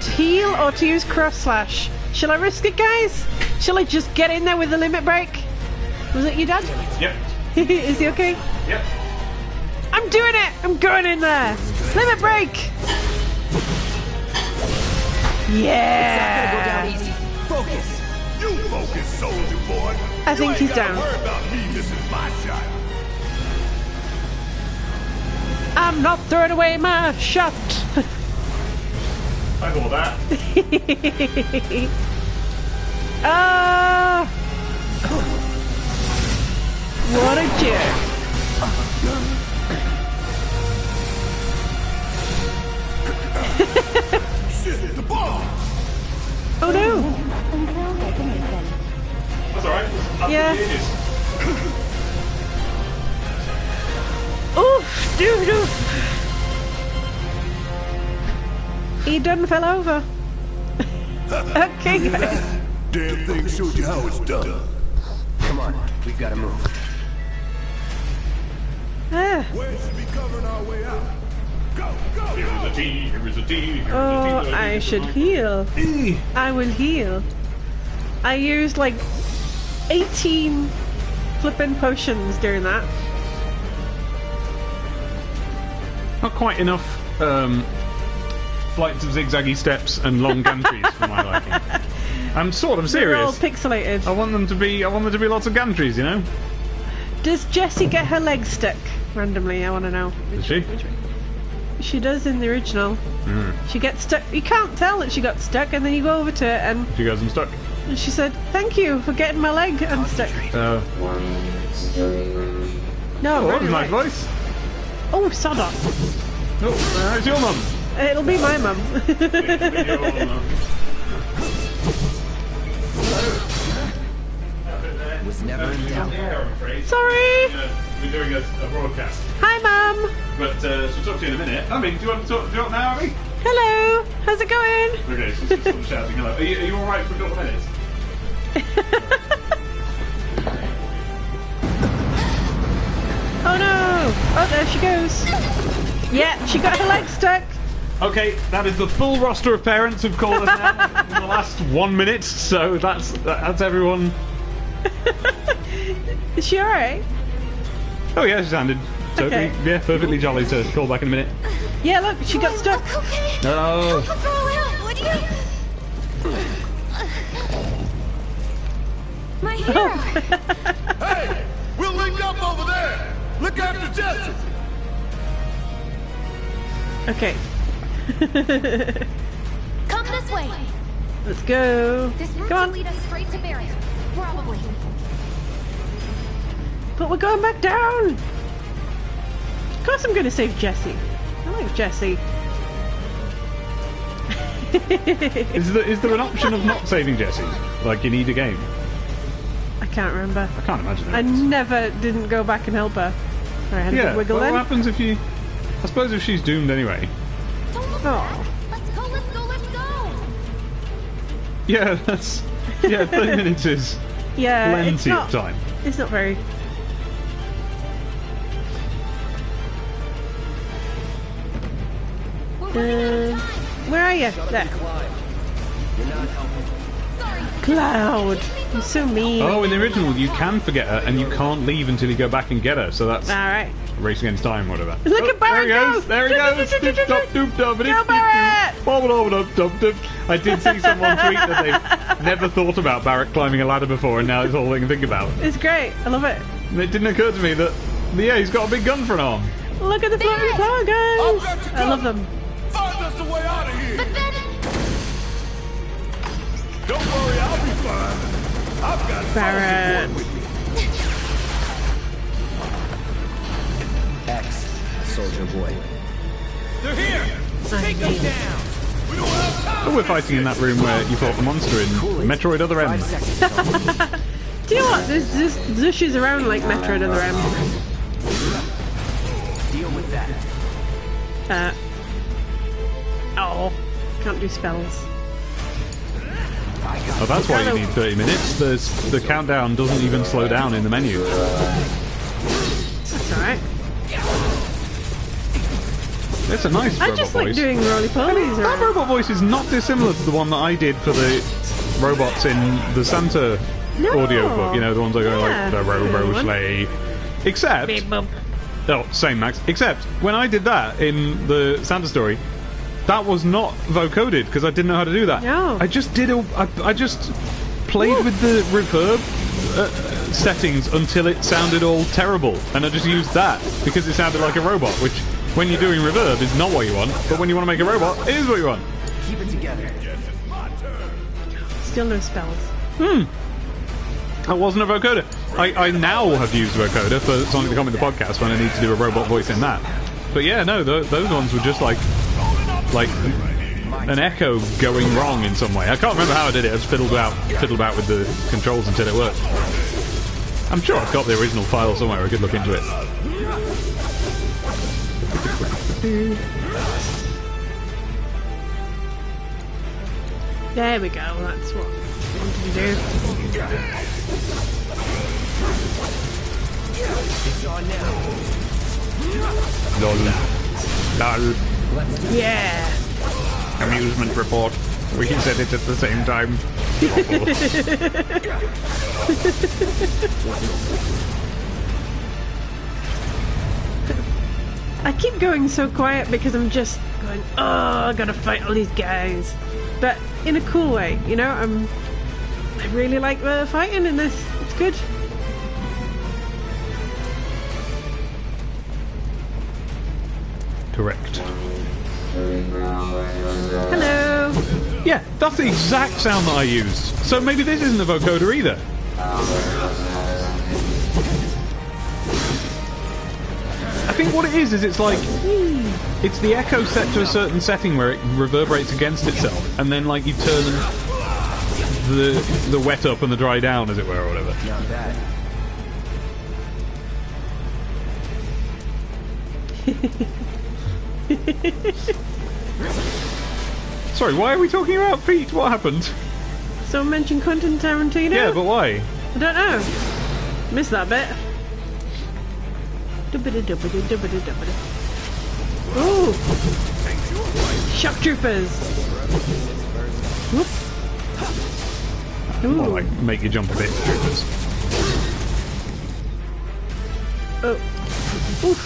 To heal or to use cross slash? Shall I risk it, guys? Shall I just get in there with the limit break? Was it your dad? Yep. Is he okay? Yep. I'm doing it! I'm going in there! Limit break! Yeah! Go down easy. Focus. You focus, soldier boy. I think You he's ain't gotta down. worry about me missing my shot. I'm not throwing away my shot! I thought that. What a jerk! Shit, the ball. Oh no! That's alright. Yeah. Oof! Doof doof! He done fell over. Okay, guys. Damn thing showed you how it's done. Come on. We've got to move. Ah, Where should we covering our way out? Go, go, It was a go! tea, here is a tea, here is a tea. Oh, I should heal. I will heal. I used like 18 flippin' potions during that. Not quite enough flights of zigzaggy steps and long gantries for my liking. I'm sort of serious. They're all pixelated. I want them to be lots of gantries, you know? Does Jessie get her legs stuck randomly? I want to know. Does she? She does in the original. She gets stuck. You can't tell that she got stuck, and then you go over to it, and She goes, I'm stuck. she said, "Thank you for getting my leg unstuck." No, that was a nice voice. Oh, sod off. Oh, it's your mum. It'll be my mum. Was never in doubt. Sorry. We're doing a broadcast. Hi, mum. But she'll talk to you in a minute. Abby, do you want to talk now, Abby? Hello. How's it going? Okay, so she's sort of shouting hello. Are you alright for a couple of minutes? Oh no! Oh, there she goes. Yeah, she got her leg stuck. Okay, that is the full roster of parents who've called us now in the last 1 minute, so that's everyone. Is she alright? Oh yeah, she's handed. So Okay. yeah, perfectly jolly to call back in a minute. Yeah, look, she got stuck. Okay. No. Help a girl out, would you? My hair. Hey, we'll link up over there. Look after Jesse. Okay. Come this way. Let's go. This route Come will on. lead us straight to Barry. Probably. But we're going back down. Of course I'm going to save Jessie. I like Jessie. Is there an option of not saving Jessie? Like you need a game? I can't remember. I can't imagine I it. never didn't go back and help her. Sorry, I had a Yeah, big wiggle what then. happens if you... I suppose if she's doomed anyway. Don't look Oh. back. Let's go, let's go, let's go. Yeah, that's... Yeah, 30 minutes is Yeah, it's plenty not, of time. It's not very... We're running out of time. Where are you? There. You're not helping. Sorry. Cloud. You're so mean. Oh, in the original, you can forget her, and you can't leave until you go back and get her, so that's Alright. race against time, whatever. Look at Barrett There he go! goes! There he goes! Go, Barrett! I did see someone tweet that they've never thought about Barrett climbing a ladder before, and now it's all they can think about. It's great. I love it. And it didn't occur to me that, yeah, he's got a big gun for an arm. Look at the floating cloud, I've guys! got to I go. love them. Find us the way out of here. But then... Don't worry, I'll be fine. I've got Barrett. X, soldier boy. They're here. Take them down. We don't have time. Oh, we're fighting in that room where you fought the monster in Metroid Other M. 5 seconds. Tell me. Do you know what? There's just Zushi's around like Metroid Other M. Deal with that. Oh. Can't do spells. Oh, that's why you need 30 minutes. The countdown doesn't even slow down in the menu. That's alright. It's a nice I robot just voice. like doing roly-polies That around. robot voice is not dissimilar to the one that I did for the robots in the Santa audiobook. You know, the ones that go Yeah. like, the robo sleigh. Except... Beep, boop. Oh, same, Max. Except, when I did that in the Santa story, that was not vocoded, because I didn't know how to do that. No. I just did I just played with the reverb settings until it sounded all terrible, and I just used that, because it sounded like a robot, which, when you're doing reverb, is not what you want, but when you want to make a robot, it is what you want. Keep it together. Still no spells. That wasn't a vocoder. I now have used vocoder for Sonic the Comet the podcast when I need to do a robot voice in that. But yeah, no, those ones were just like an echo going wrong in some way. I can't remember how I did it. I just fiddled about with the controls until it worked. I'm sure I've got the original file somewhere. I could look into it. There we go. That's what I wanted to do. It's on now. Lol. Lol. Yeah. Amusement report. We said it at the same time. I keep going so quiet because I'm just going, oh, I gotta fight all these guys. But in a cool way, you know? I really like the fighting in this. It's good. Correct. Hello. Yeah, that's the exact sound that I used. So maybe this isn't the vocoder either. I think what it is it's like it's the echo set to a certain setting where it reverberates against itself, and then like you turn the wet up and the dry down, as it were, or whatever. Now that. Sorry, why are we talking about Pete? What happened? Someone mentioned Quentin Tarantino? Yeah, but why? I don't know. Missed that bit. Ooh! Shock troopers! Whoop! More like make you jump a bit, troopers. Oh. Oof.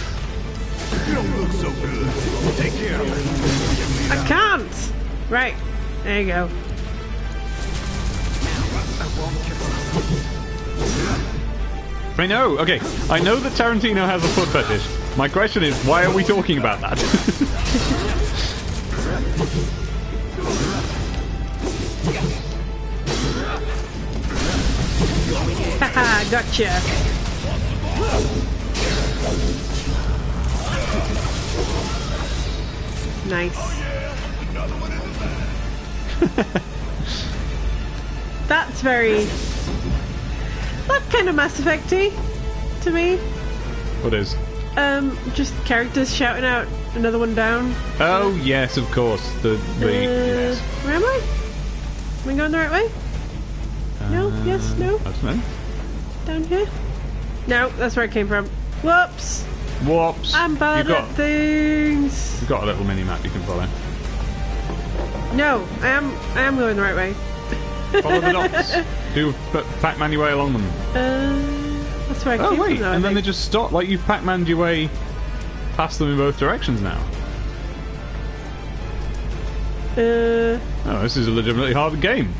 You don't look so good. Take care of it. I can't! Right. There you go. I know, okay. I know that Tarantino has a foot fetish. My question is, why are we talking about that? Haha, gotcha. Nice. That's very... That's kind of Mass Effect-y to me. What is? Just characters shouting out another one down. Oh, yes, of course. Yes. Where am I? Am I going the right way? No? Yes? No? I don't know. Down here? No, that's where I came from. Whoops! Whoops! I'm bad at things! You've got a little mini-map you can follow. No, I am going the right way. Follow the dots. Do Pac-Man your way along them. That's where I came Oh, wait, from, though, and then they just stop, like you've Pac-Maned your way past them in both directions now. Oh, this is a legitimately hard game.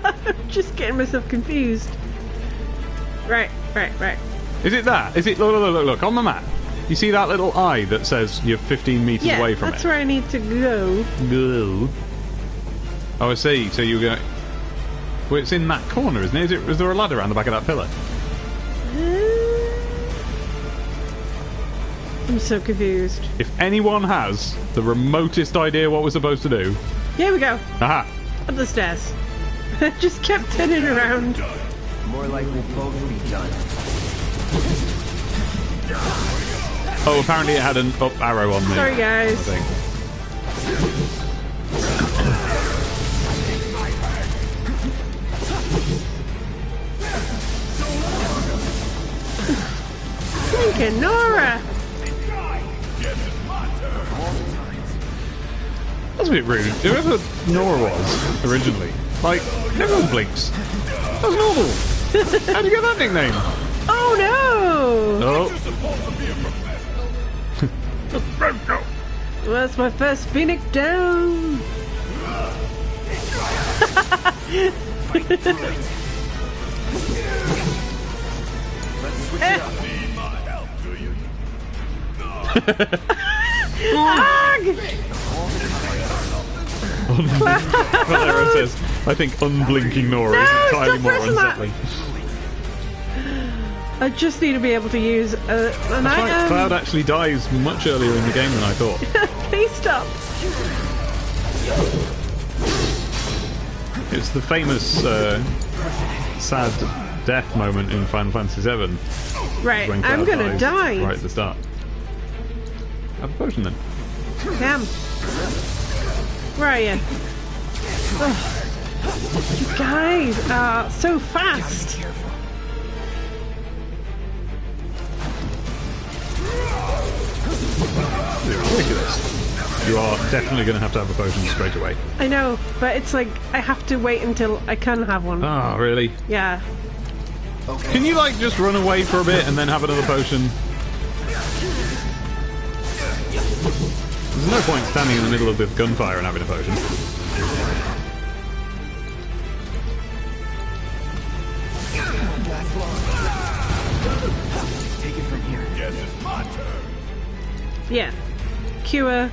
I'm just getting myself confused. Right. Is it that? Is it... Look, on the map. You see that little eye that says you're 15 metres away from it? that's where I need to go. Go. Oh, I see. So you're going... Well, it's in that corner, isn't it? Is there a ladder around the back of that pillar? I'm so confused. If anyone has the remotest idea what we're supposed to do... Here we go. Aha! Up the stairs. I just kept turning around. More like we'll both be done. Oh, apparently it had an up arrow on there. Sorry, guys. I think. Freaking Nora! That's a bit rude. Whoever Nora was, originally, like, everyone blinks. That's normal. How'd you get that nickname? Oh no! Oh. Well, that's my first Phoenix down. Let's switch it up. Valera says, I think unblinking Nora is entirely more unsettling. I just need to be able to use an That's right, item. Cloud actually dies much earlier in the game than I thought. Please stop. It's the famous sad death moment in Final Fantasy VII. Right, When I'm Cloud gonna dies die. right at the start. Have a potion then. Damn. Where are you? Oh. You guys are so fast. It's ridiculous. You are definitely going to have a potion straight away. I know, but it's like I have to wait until I can have one. Oh, really? Yeah. Okay. Can you, like, just run away for a bit and then have another potion? There's no point standing in the middle of the gunfire and having a potion. Take it from here. Yes, it's my turn. Yeah. Cure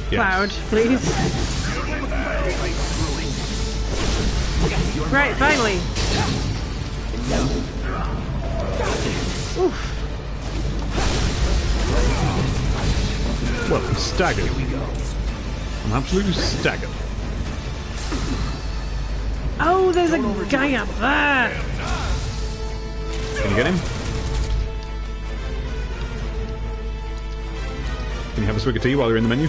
Cloud, please. Right, finally. Oof. Well, I'm staggered. I'm absolutely staggered. Oh, there's a guy up there. Can you get him? Can you have a swig of tea while you're in the menu?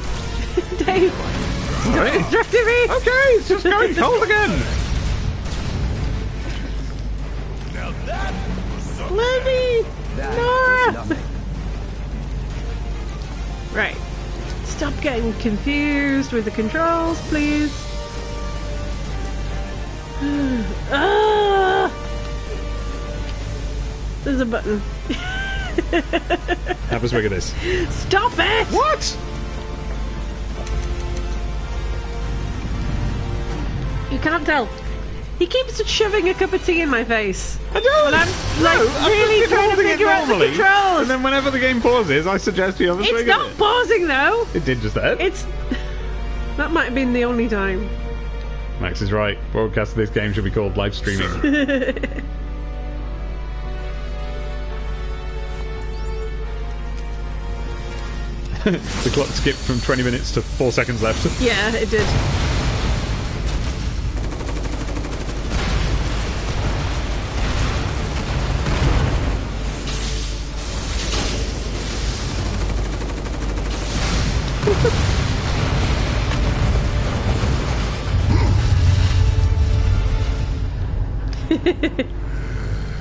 Dave, Alright. distracted me. Okay, it's just going cold again. Lenny! That Nora! is nothing. Right. Stop getting confused with the controls, please. Ah! There's a button. Have a swig of this. Stop it! What? You can't tell. He keeps shoving a cup of tea in my face. I don't. But I'm like really trying to figure out the controls. And then whenever the game pauses, I suggest you have a swig It's of not it. pausing though. It did just that. It's that might have been the only time. Max is right. Broadcast of this game should be called live streaming. The clock skipped from 20 minutes to 4 seconds left. Yeah, it did.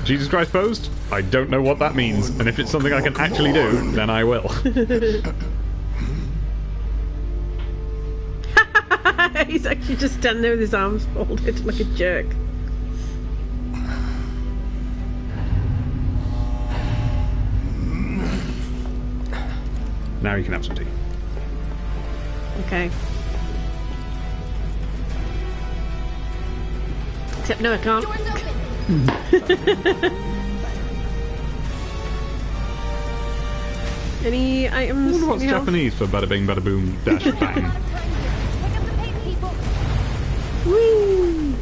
Jesus Christ posed? I don't know what that means, and if it's something I can actually do, then I will. He's actually just standing there with his arms folded like a jerk. Now you can have some tea. Okay. Except no, I can't. Any I items? wonder what's Any health? Japanese for bada bing, bada boom, dash bang. Whee!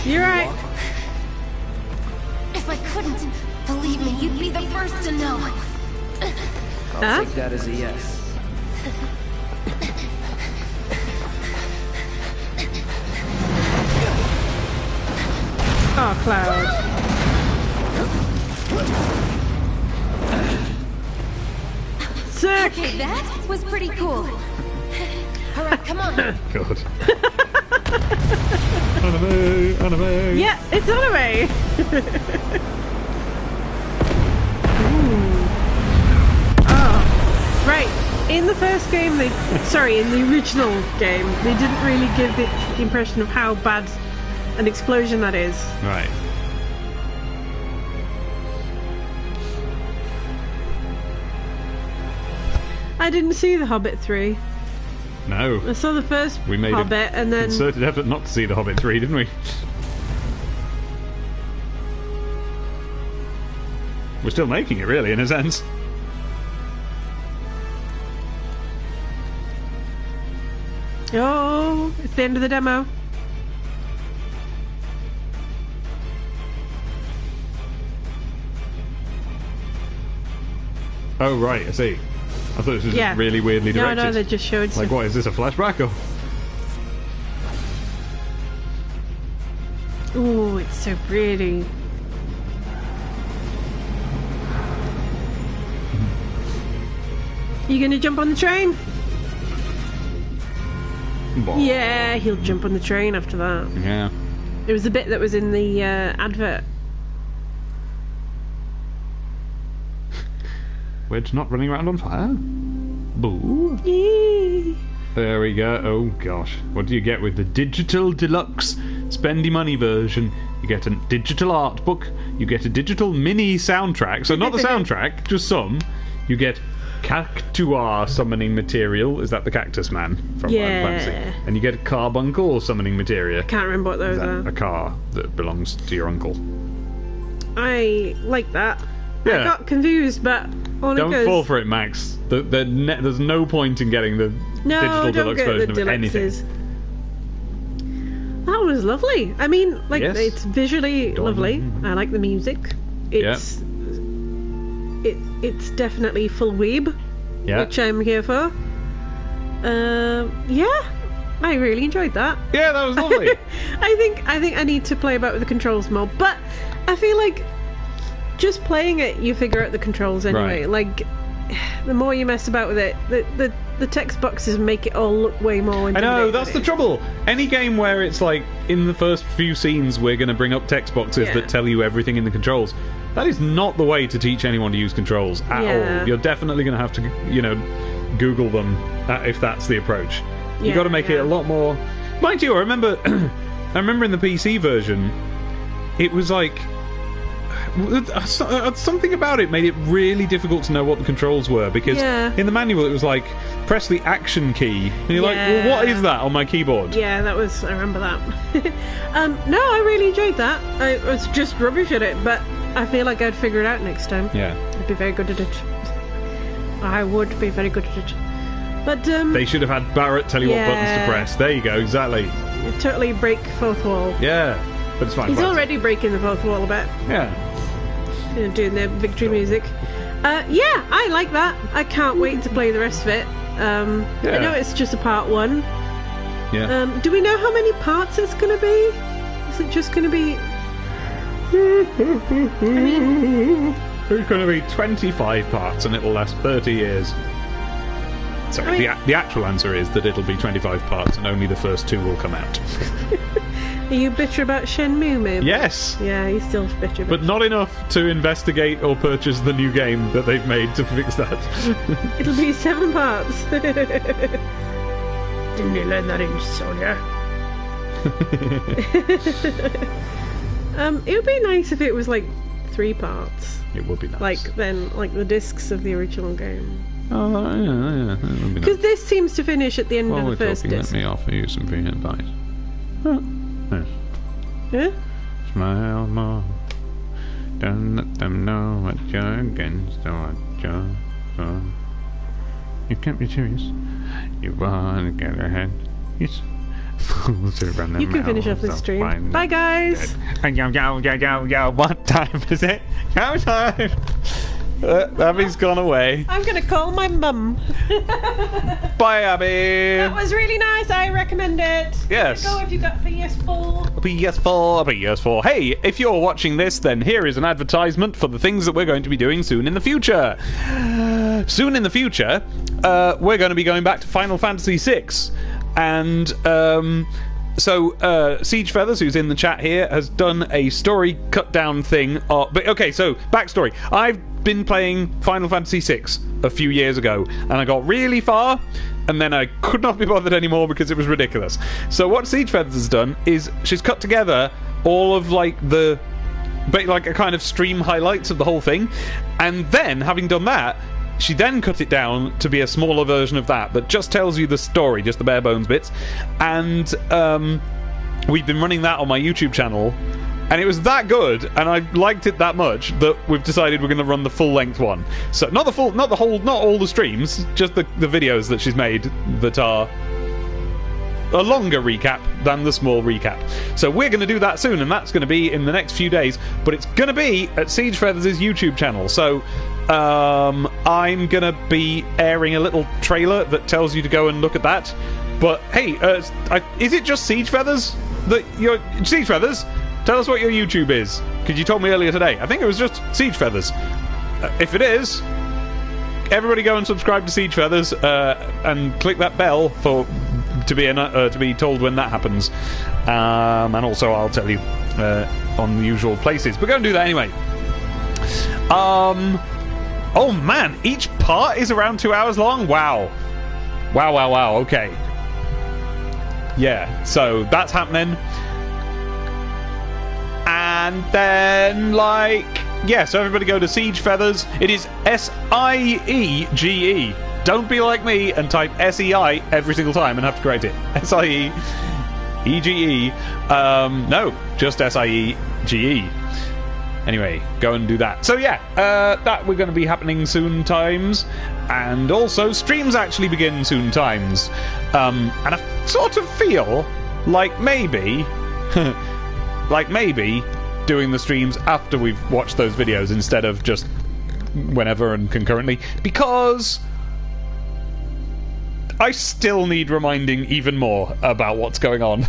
You're right. If I couldn't, believe me, you'd be the first to know. I'll take that as a yes. Oh, Cloud. Sick! Okay, that was pretty cool. Alright, come on. God. Anime, anime. Yeah, it's anime! Ooh. Oh. Right. In the first game, in the original game, they didn't really give the impression of how bad an explosion that is. Right. I didn't see The Hobbit 3. No. I saw the first We made Hobbit and then... concerted effort not to see The Hobbit 3, didn't we? We're still making it, really, in a sense. Oh, it's the end of the demo. Oh, right, I see. I thought this was just really weirdly directed. No, they just showed some... Like, what, is this a flashback or...? Ooh, it's so pretty. You gonna jump on the train? Bah. Yeah, he'll jump on the train after that. Yeah. It was the bit that was in the advert. Wedge not running around on fire. Boo. Yee. There we go. Oh gosh. What do you get with the digital deluxe spendy money version? You get a digital art book. You get a digital mini soundtrack. So not the soundtrack, just some. You get Cactuar summoning material. Is that the Cactus Man from Final Fantasy? And you get a carbuncle summoning material. Can't remember what those are. A car that belongs to your uncle. I like that. Yeah. I got confused, but on it goes. Don't fall for it, Max. There's no point in getting the digital deluxe version of anything. That was lovely. I mean, like, it's visually lovely. I like the music. It's it's definitely full weeb, which I'm here for. I really enjoyed that. Yeah, that was lovely. I think I need to play about with the controls more, but I feel like just playing it, you figure out the controls anyway. Right. Like, the more you mess about with it, the text boxes make it all look way more intimidating. I know, that's the trouble. Any game where it's like, in the first few scenes, we're going to bring up text boxes that tell you everything in the controls. That is not the way to teach anyone to use controls at all. You're definitely going to have to, Google them if that's the approach. You've got to make it a lot more... Mind you, I remember in the PC version, it was like... something about it made it really difficult to know what the controls were, because in the manual it was like, press the action key, and you're like, well, what is that on my keyboard? I remember that. No, I really enjoyed that. I was just rubbish at it, but I feel like I'd figure it out next time. I'd be very good at it. I would be very good at it. But they should have had Barrett tell you what buttons to press. There you go, exactly. You totally break fourth wall. Yeah, but it's fine. He's already breaking the fourth wall a bit. Yeah. Doing the victory music. I like that. I can't wait to play the rest of it. I know it's just a part 1. Do we know how many parts it's going to be? Is it just going to be... There's going to be 25 parts and it'll last 30 years. Sorry, the actual answer is that it'll be 25 parts and only the first 2 will come out. Are you bitter about Shenmue, maybe? Yes! Yeah, he's still bitter. But not enough to investigate or purchase the new game that they've made to fix that. It'll be 7 parts. Didn't you learn that in Sonia? It would be nice if it was like 3 parts. It would be nice. Like the discs of the original game. Oh, yeah, that would be nice. Because this seems to finish at the end of the first disc. Let me offer you some free advice. Yes. Yeah? Smile more. Don't let them know what you're against or what you're for. You can't be serious. You want to get ahead. Yes. You can finish off this stream. Bye, guys. Yo, what time is it? Go time. Abby's gone away. I'm gonna call my mum. Bye, Abby. That was really nice. I recommend it. Yes. Go if you got PS4. PS4. Hey, if you're watching this, then here is an advertisement for the things that we're going to be doing soon in the future. Soon in the future, we're going to be going back to Final Fantasy VI. And so Siege Feathers, who's in the chat here, has done a story cut down thing. Okay, so backstory. I've been playing Final Fantasy VI a few years ago, and I got really far, and then I could not be bothered anymore because it was ridiculous. So what Siege Feathers has done is she's cut together all of like a kind of stream highlights of the whole thing, and then having done that, she then cut it down to be a smaller version of that just tells you the story, just the bare bones bits. And we've been running that on my YouTube channel, and it was that good, and I liked it that much that we've decided we're going to run the full length one. So not all the streams, just the videos that she's made that are a longer recap than the small recap. So we're going to do that soon, and that's going to be in the next few days, but it's going to be at Siege Feathers' YouTube channel. So I'm going to be airing a little trailer that tells you to go and look at that. But hey, is it just Siege Feathers? Siege Feathers? Tell us what your YouTube is, because you told me earlier today. I think it was just Siege Feathers. If it is, everybody go and subscribe to Siege Feathers and click that bell to be told when that happens. And also I'll tell you on the usual places. But go and do that anyway. Oh man, each part is around 2 hours long? Wow. Wow, okay. Yeah, so that's happening. And then, like, yeah, so everybody go to Siege Feathers. It is SIEGE. Don't be like me and type SEI every single time and have to correct it. SIEGE. No, just SIEGE. Anyway, go and do that. So yeah, that we're going to be happening soon times. And also, streams actually begin soon times. And I sort of feel like maybe... doing the streams after we've watched those videos instead of just whenever and concurrently, because I still need reminding even more about what's going on.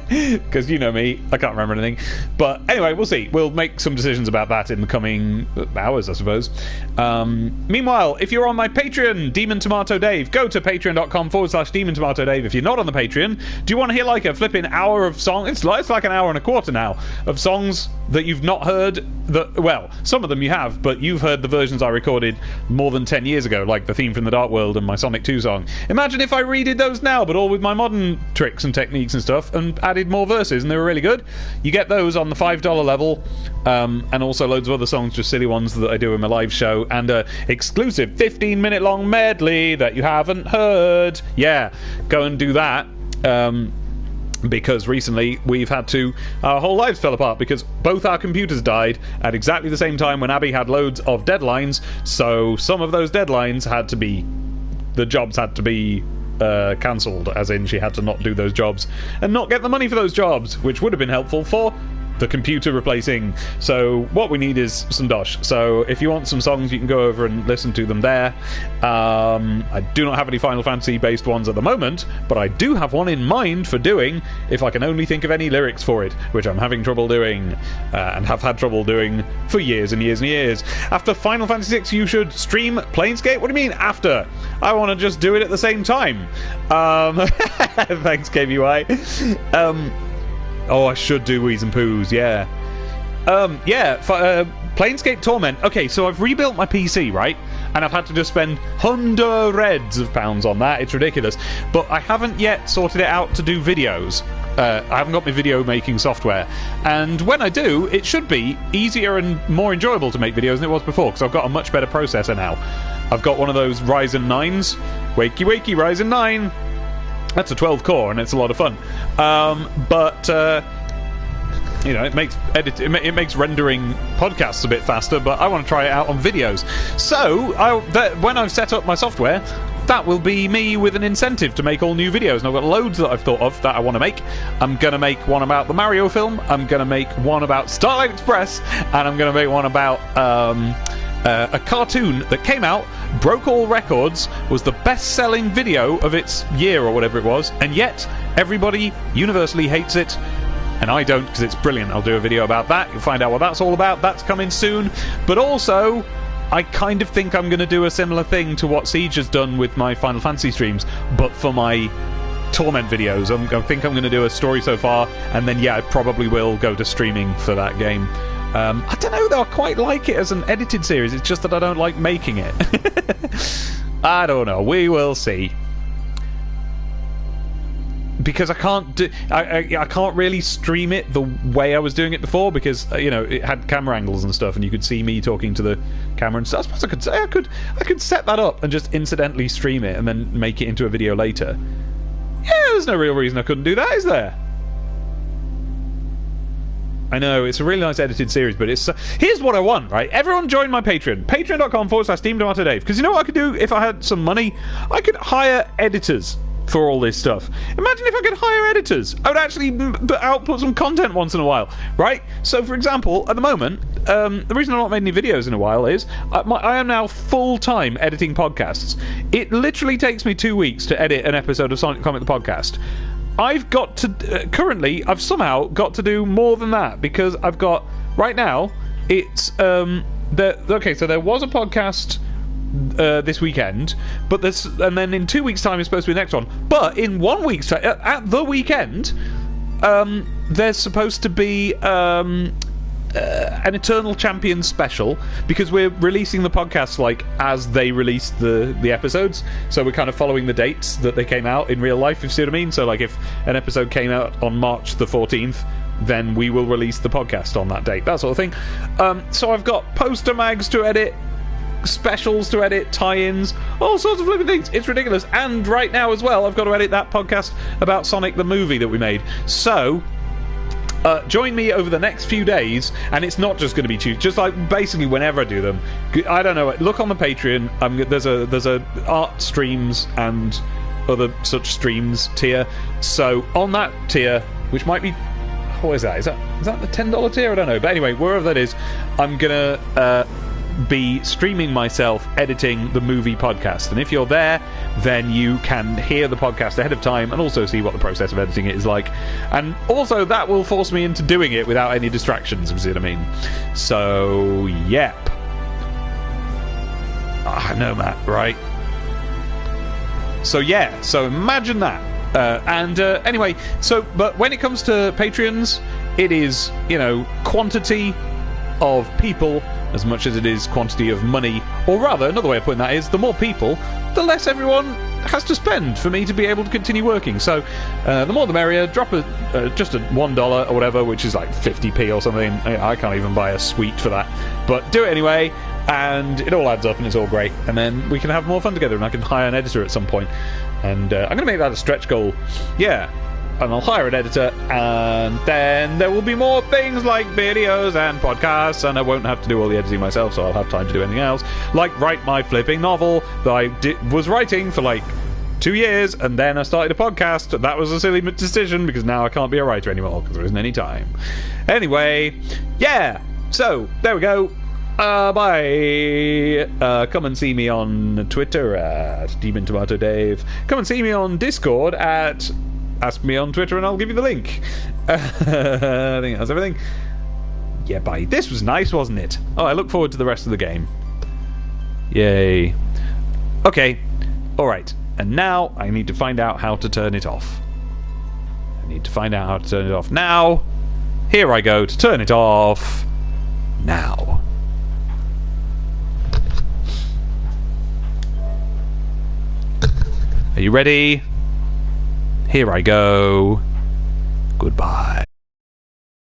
Because you know me, I can't remember anything. But anyway, we'll see. We'll make some decisions about that in the coming hours, I suppose. Meanwhile, if you're on my Patreon, Demon Tomato Dave, go to patreon.com/Demon Tomato Dave. If you're not on the Patreon, do you want to hear like a flipping hour of song? It's like an hour and a quarter now of songs that you've not heard. Well, some of them you have, but you've heard the versions I recorded more than 10 years ago, like the theme from The Dark World and my Sonic 2 song. Imagine if I redid those now, but all with my modern tricks and techniques and stuff, and added more verses, and they were really good. You get those on the $5 level, and also loads of other songs, just silly ones that I do in my live show, and an exclusive 15-minute long medley that you haven't heard. Yeah, go and do that. Because recently we've had to... Our whole lives fell apart because both our computers died at exactly the same time when Abby had loads of deadlines, so some of those deadlines had to be... The jobs had to be cancelled, as in she had to not do those jobs and not get the money for those jobs, which would have been helpful for the computer replacing. So what we need is some dosh. So if you want some songs, you can go over and listen to them there. I do not have any Final Fantasy based ones at the moment, but I do have one in mind for doing if I can only think of any lyrics for it, which I'm having trouble doing, and have had trouble doing for years and years and years. After Final Fantasy VI, you should stream Planescape? What do you mean after? I want to just do it at the same time. Thanks, KBY. Oh, I should do Wheeze and Poos, yeah. Planescape Torment. Okay, so I've rebuilt my PC, right? And I've had to just spend hundreds of pounds on that. It's ridiculous. But I haven't yet sorted it out to do videos. I haven't got my video making software. And when I do, it should be easier and more enjoyable to make videos than it was before, because I've got a much better processor now. I've got one of those Ryzen 9s. Wakey, wakey, Ryzen 9. That's a 12 core, and it's a lot of fun. You know, it makes rendering podcasts a bit faster, but I want to try it out on videos. So, when I've set up my software, that will be me with an incentive to make all new videos. And I've got loads that I've thought of that I want to make. I'm going to make one about the Mario film. I'm going to make one about Starlight Express. And I'm going to make one about... a cartoon that came out, broke all records, was the best-selling video of its year or whatever it was, and yet everybody universally hates it, and I don't because it's brilliant. I'll do a video about that. You'll find out what that's all about. That's coming soon. But also, I kind of think I'm going to do a similar thing to what Siege has done with my Final Fantasy streams, but for my Torment videos. I think I'm going to do a story so far, and then, yeah, I probably will go to streaming for that game. I don't know, though. I quite like it as an edited series. It's just that I don't like making it. I don't know. We will see. Because I can't I can't really stream it the way I was doing it before, because you know, it had camera angles and stuff, and you could see me talking to the camera and stuff. I suppose I could set that up and just incidentally stream it and then make it into a video later. Yeah, there's no real reason I couldn't do that, is there? I know, it's a really nice edited series, but it's... here's what I want, right? Everyone join my Patreon. Patreon.com/DemonTomato because you know what I could do if I had some money? I could hire editors for all this stuff. Imagine if I could hire editors. I would actually output some content once in a while, right? So, for example, at the moment, the reason I've not made any videos in a while is I am now full-time editing podcasts. It literally takes me 2 weeks to edit an episode of Sonic Comic the Podcast. I've got to... currently, I've somehow got to do more than that, because I've got... Right now, it's... okay, so there was a podcast this weekend, but there's... And then in 2 weeks' time is supposed to be the next one. But in 1 week's time... At the weekend, there's supposed to be... an Eternal Champions special, because we're releasing the podcast like as they release the episodes, so we're kind of following the dates that they came out in real life, if you see what I mean. So like if an episode came out on March the 14th, then we will release the podcast on that date, that sort of thing. So I've got poster mags to edit, specials to edit, tie-ins, all sorts of flipping things. It's ridiculous. And right now as well, I've got to edit that podcast about Sonic the movie that we made. So join me over the next few days, and it's not just going to be Tuesday, just like basically whenever I do them. I don't know, look on the Patreon. There's a art streams and other such streams tier. So on that tier, which might be, what is that? Is that the $10 tier? I don't know. But anyway, wherever that is, I'm gonna be streaming myself editing the movie podcast, and if you're there, then you can hear the podcast ahead of time and also see what the process of editing it is like, and also that will force me into doing it without any distractions, you see what I mean. So yep, I know, Matt, right? So yeah, so imagine that. Anyway, but when it comes to Patreons, it is, quantity of people as much as it is quantity of money. Or rather, another way of putting that is, the more people, the less everyone has to spend for me to be able to continue working. So the more the merrier. Drop just a $1 or whatever, which is like 50p or something. I can't even buy a sweet for that, but do it anyway, and it all adds up and it's all great, and then we can have more fun together, and I can hire an editor at some point, and I'm going to make that a stretch goal. Yeah, and I'll hire an editor, and then there will be more things like videos and podcasts, and I won't have to do all the editing myself, so I'll have time to do anything else, like write my flipping novel that I was writing for like 2 years, and then I started a podcast. That was a silly decision, because now I can't be a writer anymore, because there isn't any time. Anyway, yeah, so there we go. Bye. Come and see me on Twitter at Demon Tomato Dave. Come and see me on Discord at Ask Me on Twitter, and I'll give you the link. I think that's everything. Yeah, bye. This was nice, wasn't it? Oh, I look forward to the rest of the game. Yay. Okay. Alright. And now I need to find out how to turn it off. Now. Here I go to turn it off. Now. Are you ready? Here I go. Goodbye.